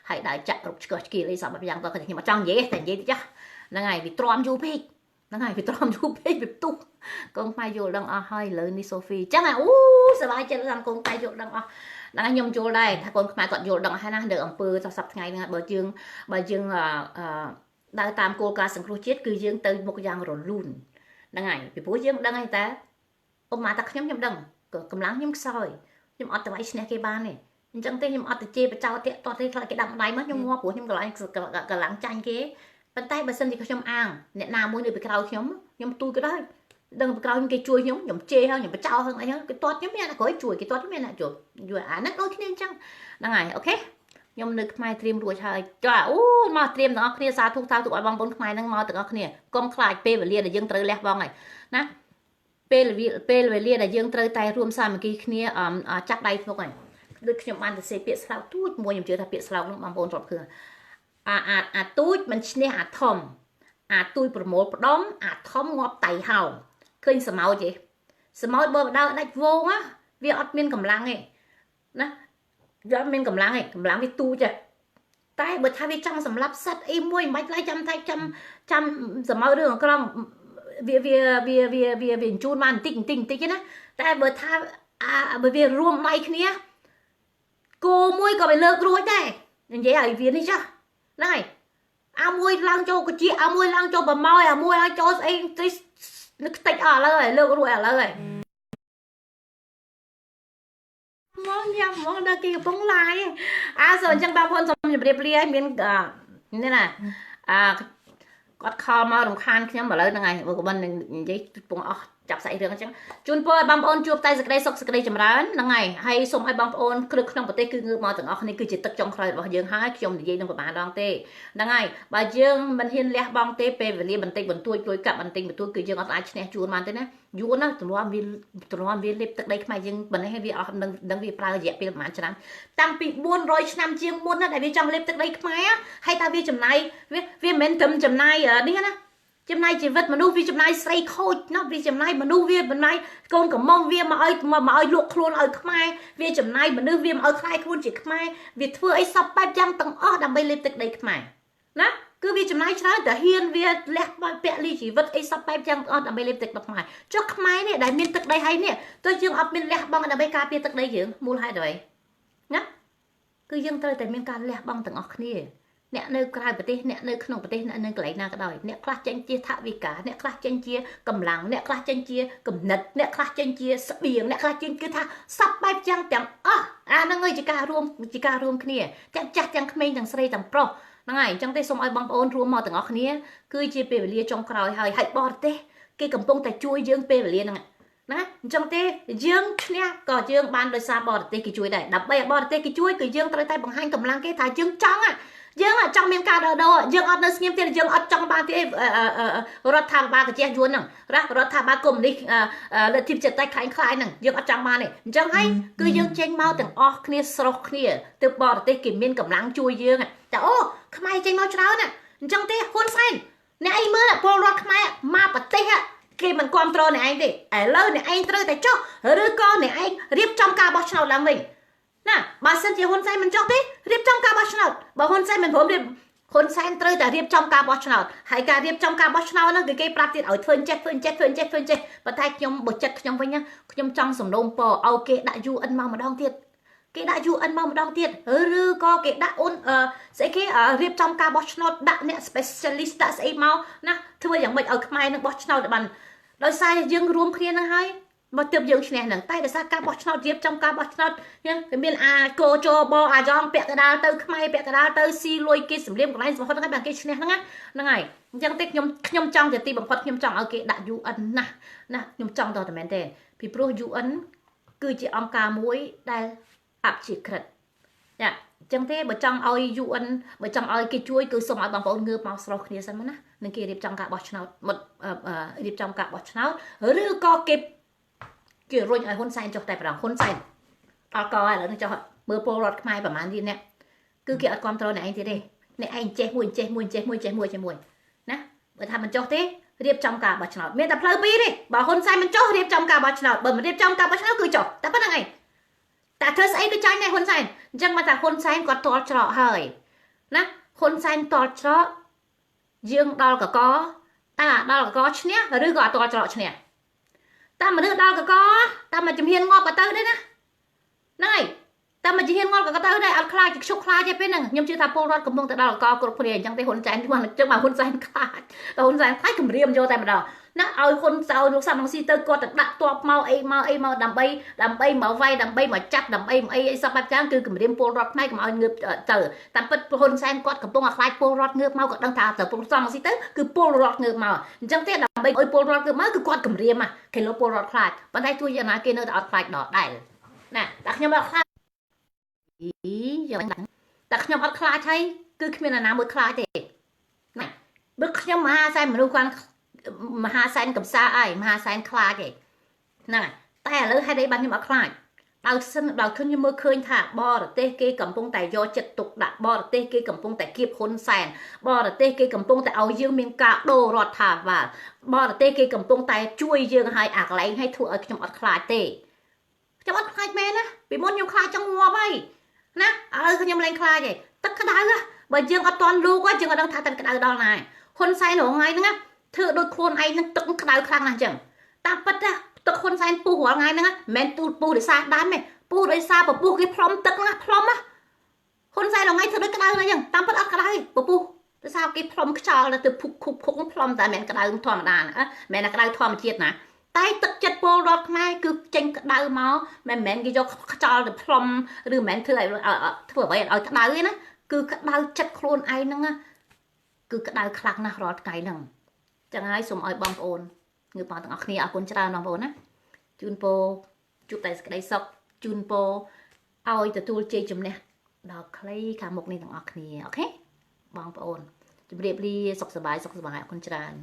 ហើយដើរចាក់រុកឆ្កឹះឆ្កៀលអីសពបែបយ៉ាងទៅខ្ញុំអត់ចង់និយាយតែនិយាយតិចហ្នឹងហើយវាទ្រាំយូរពេកហ្នឹងហើយវាទ្រាំយូរពេកវាផ្ទុះកូនខ្មែរយល់ដឹងអស់ហើយលើនេះសូហ្វីអញ្ចឹងអូសប្បាយចិត្តថាកូនខ្មែរយល់ដឹងអស់ហ្នឹងហើយខ្ញុំយល់ដែរថាកូនខ្មែរគាត់យល់ដឹងហើយណានៅអង្គើសប្តាហ៍ថ្ងៃហ្នឹងបើយើងដើរតាមគោលការណ៍សង្គ្រោះជាតិគឺយើងទៅមុខយ៉ាងរលូនហ្នឹងហើយពីព្រោះយើងដឹងហើយតាឧបមាថាខ្ញុំដឹងកម្លាំងខ្ញុំខ្សោយខ្ញុំអត់ទៅវាយឈ្នះគេបានទេអញ្ចឹងទេខ្ញុំអត់ទៅជេរបចោតតទេខ្លាចគេដាក់ម្ដាយមកខ្ញុំងាប់ព្រោះខ្ញុំកម្លាំងចាញ់គេប៉ុន្តែបើសិនជាខ្ញុំអាងអ្នកណាមួយនៅពីក្រោយខ្ញុំទូក៏ដែរដឹងពីក្រោយគេជួយខ្ញុំជេរហើយខ្ញុំបចោហើយអីហ្នឹងគេតតខ្ញុំមានអ្នកក្រោយជួយគេតតខ្ញុំមានអ្នកជួយយល់អាហ្នឹងដូចគ្នាអញ្ចឹងហ្នឹងហើយអូខេខ្ញុំនៅខ្មែរត្រៀមរួចហើយចាមកត្រៀមទាំងអស់គ្នាសាធុឲ្យបងប្អូនខ្មែរហ្នឹងមកទាំងអស់គ្នាកុំខ្លាចពេលវេលាដែលយើងត្រូវលះបង់ហើយណាពេលវេលាដែលយើងត្រូវតែរួមសាមគ្គីគ្នាចាក់ដៃធ្នុកហើយដូចខ្ញុំបានទៅសេពាក្យស្លោកទូចមួយខ្ញុំជឿថាពាក្យស្លោកហ្នឹងបងប្អូនរាប់ឃើញអាទូចមិនឈ្នះអាធំអាទូចប្រមូលផ្ដុំអាធំងាប់តៃហោឃើញសមោចទេសមោចបើដើរដាច់វងវាអត់មានកម្លាំងទេណាវាអត់មានកម្លាំងទេកម្លាំងវាទូចតែបើថាវាចង់សម្លាប់សត្វអីមួយមិនបាច់ឡើយចាំសមោចរឿងអក្រង់វាបញ្ជូនមកបន្តិចណាតែបើថាបើវារួមដៃគ្នាគោមួយក៏វាលើករួចដែរនិយាយឲ្យវានេះចាហ្នឹងហើយមួយឡើងចូលកជាមួយឡើងចូលប្រម៉ោយមួយឡើងចូលស្អី nó tách ở lời lơ ruồi ở lời mong nhầm mong đã kêu bóng lại rồi chẳng bao con xong nhập điệp lia miền nên là có kho mà đồng khan khi mà lớn ngày vừa của mình giấy bông chặt sậy đường chẳng chun po băng ôn chuột tay sợi sọc sợi chầm rán ngày hay xong hay băng ôn cứ không có tê cứ ngư mò từng óc này cứ chỉ tập trong khơi và dương hai trong giấy đồng của bà đong tê ngày bà dương mình hiên lẹ băng tê pe về liền bình tôi cặp bình tĩnh tôi cứ dương ở lại này chuột mà thế nèยูนะตัววิลิปตึกได้ขมายยังบันให้วิออกดังวิปลาเหยียบไปประมาณฉะนั้นตั้งปี400 nămเชียงมุนนะแต่วิจังลิปตึกได้ขมายให้ตาวิจำนายวิเมนทำจำนายนี่นะจำนายชีวิตมนุษย์วิจำนายใส่โคตรนะวิจำนายมนุษย์วิจำนายกองกับมองวิมาเอาลูกครัวเอาขมายวิจำนายมนุษย์วิมาเอาคลายครัวจีขมายวิเพื่อไอ้สับแป๊บยังตั้งดังไปลิปตึกได้ขมายนะcứ vì chấm này choแต่เฮียนเวียแลกมาเปะลีชีวิตไอ้ซับไปจังดับไปเล็บตึกดอกไม้จกไม้เนี่ยได้มีตึกได้ให้เนี่ยตัวยังอับมีแลกบังดับไปกาเปียตึกได้ยังมูลให้ด้วยนะคือยังเตยแต่มีการแลกบังตึงออกนี่เนี่ยในกลายประเทศเนี่ยในขนมประเทศเนี่ยในกลายนาก็ได้เนี่ยคลาสเจนเจียทวิกาเนี่ยคลาสเจนเจียกำลังเนี่ยคลาสเจนเจียกำนัดเนี่ยคลาสเจนเจียสเบียงเนี่ยคลาสเจนคือท่าซับไปจังแต่นั่งเงยจิการรวมគ្នាจังจัดจังเขมรจังสไลจังโปรนั่งไงจังได้ส่งไอ้บังโอนรวมมาถึงออกนี้คือจีเปเรียจงครอยให้บอดเต้กี่กำปงแต่ช่วยยืงเปเรียนั่งนะจังเต้ยืงเนี่ยก็ยืงบ้านโดยซาบอดเต้กี่ช่วยได้ดับใบบอดเต้กี่ช่วยคือยืงตระไตบังหันกำลังกี่ถ่ายยืงจังยืงจังเมียนกาโดยืงอดเนสเงียบเต้ยืงอดจังบ้านที่รถทางบ้านกับเจ้าจวนนั่งรถทางบ้านกลมนี่เลือดทิพย์จะได้คล้ายๆนั่งยืงอดจังบ้านนี่จังให้คือยืงเจงเมาถึงออกเนี่ยสโลกเนี่ยตัวบอดเต้กี่เมียนกำลังช่วยยืงแต่โอ้ขมายใจมาเช้าน่ะจังเต้คนใส่เนี่ยไอ้มือน่ะพอรถขมายมาปะเต้ฮะเกมันความตรเนี่ยไอ้เด็กไอ้เลิศเนี่ยไอ้ตรแต่จ๊อกหรือก็เนี่ยไอ้เรียบจำกาบอชนาหลังวิ่งน่ะบาสันเจ้าคนใส่มันจ๊อกเต้เรียบจำกาบอชนาบาคนใส่มันผมเรียบคนใส่ตรแต่เรียบจำกาบอชนาให้การเรียบจำกาบอชนานั่นคือเกปราติดเอาเฟิร์นเจ็ดประเทศยมบดเจ็ดยมไปเนี่ยยมจังสมลงปอเอาเกได้ยูอันมาดองเทียดcái đã du ăn mong đong tiền rư có cái đã ôn sẽ cái riêng trong ca bot not đã nè specialist đã sẽ mau nè thưaอย่างmình ở mai nó bot not để bàn đôi sai dương rùm kia năng hay mà tiếp dương này nặng tay để sao ca bot not riêng trong ca bot not nha cái biên cô cho bo jong bẹt cái đào tới mai bẹt cái đào tới si lôi kia sầm liêm của này mà không có bạn cái này năng ngàyยังติดยมจังจะตีบังคับยมจังเอาเกดยูอันนะยมจังต่อแต่แมนเทนพี่โปรยูอันคือจะเอากามุ้ยได้อับฉีกขัดเนี่ยจังเต้บ่จังเอายูอันบ่จังเอากี่ช่วยคือส่งเอาบางคนเงือบมาสโลค์เนี่ยสันมั้งนะนึกเกี่ยวกับจังกะบอชนาหมดเรียบจังกะบอชนาหรือก็เก็บเกี่ยวรุ่นไอ้คนใส่จบแต่ประดังคนใส่เอาก็อะไรนึกจะเมื่อโปรรถไม่ประมาณนี้เนี่ยคือเกี่ยวกับความตระหนักทีเดียเนี่ยไอ้เจ๊มวยนะเมื่อทำมันจบเต้เรียบจังกะบอชนาเมื่อแต่เพลิดปีดิบ่คนใส่มันจบเรียบจังกะบอชนาเบิ่มเรียบจังกะบอชนาคือจบแต่เป็นยังไงแต่เธอใส่ก็ใจในคนใส่จังมาจากคนใส่ก็ตอดเฉาะเฮยนะคนใส่ตอดเฉาะยืงดอลกับกอดอลกับกอชเนี้ยหรือก็ตอดเฉาะชเนี้ยแต่มาเลือกดอลกับกอแต่มาจะเฮียนงอกกับเตอได้นะนั่นแต่มาจะเฮียนงอกกับเตอได้เอาคลายจากชุกคลายจะเป็นหนึ่งยมชื่อทาโปรดกับมงแต่ดอลกับกอกรุ๊ปเรียนจังแต่คนใส่ที่ว่าจังมาคนใส่คลายแต่คนใส่คลายกับเรียมโยแต่มาดอนะเอาคนเจ้าลูกสาวน้องซีเตอร์ก็ตัดดักตัวเมาไอ้ดำไปเมาไฟดำไปมาจับดำไปไอ้สับปะรดคือกลุ่มเรียมโปรรถไม่กับเอาเงือบเจอแต่เป็นคนแซนก็กับพวกคลายโปรรถเงือบเมากับดังทาแต่โปรสาวน้องซีเตอร์คือโปรรถเงือบเมาจังเต้ดำไปไอ้โปรรถเงือบเมาคือกอดกลุ่มเรียมอ่ะแค่เราโปรรถคลายปัจจัยตัวอย่างนั้นเกณฑ์เราเอาคลายดอกได้น่ะแต่ขยำเอาคลายอย่างนั้นแต่ขยำเอาคลายใช้คือขมิ้นน้ำมือคลายเด็กน่ะบึกขยำมาใส่เหมือนดูกันมหาแสนกับซาไอมหาแสนคลาเด็กนั่นแต่เลยให้ได้บันยังมาคลายเราขึ้นยังมือคืนถ่าบอร์เต้เกยกับปงแต่ยอจัดตุกดักบอร์เต้เกยกับปงแต่เก็บคนแสนบอร์เต้เกยกับปงแต่เอายืมมินกาโดรอดถ่าว่าบอร์เต้เกยกับปงแต่ช่วยยืมให้อักไหลให้ถั่วจังอัดคลายเต้จังอัดคลายแม่นะปีมดยังคลายจังงัวไปนะขยำแรงคลายใหญ่ตักกระดาษอะบ่ยืมอัดตอนลูกว่ายืมอัดดังถ่าตันกระดาษดอลนายคนใส่หนูไงนะเธอโดยโคลนไอ้นั่งตึงกระดาษครั้งนั้นจังตาปัดอะตึกคนใส่ปูหัวไงนะแมนปูได้ซาด้านไหมปูได้ซาแบบปูกี่พร้อมตึกนะพร้อมอะคนใส่หนูไงเธอโดยกระดาษนะจังตามปัดอัดกระดาษปู ដោយសារគេផ្លុំខ្យល់ទៅភុកភុកភុកផ្លុំតែមិនក្តៅធម្មតាណាមិនក្តៅធម្មជាតិណាតែទឹកចិត្តពលរដ្ឋខ្មែរគឺចេញក្តៅមកមិនមែនគេយកខ្យល់ទៅផ្លុំឬមិនមែនធ្វើឲ្យធ្វើអ្វីឲ្យក្តៅទេណាគឺក្តៅចិត្តខ្លួនឯងហ្នឹងគឺក្តៅខ្លាំងណាស់រាល់ថ្ងៃហ្នឹងចឹងហើយសូមឲ្យបងប្អូនងើបមកទាំងអស់គ្នាអរគុណច្រើនបងប្អូនណាជូនពរជួបតែសេចក្តីសុខជូនពរឲ្យទទួលជ័យជំនះដល់ខ្លីខាងមុខនេះទាំងអស់គ្នាអូខេបងប្អូនជម្រាបលាសុខសប្បាយអរគុណច្រើន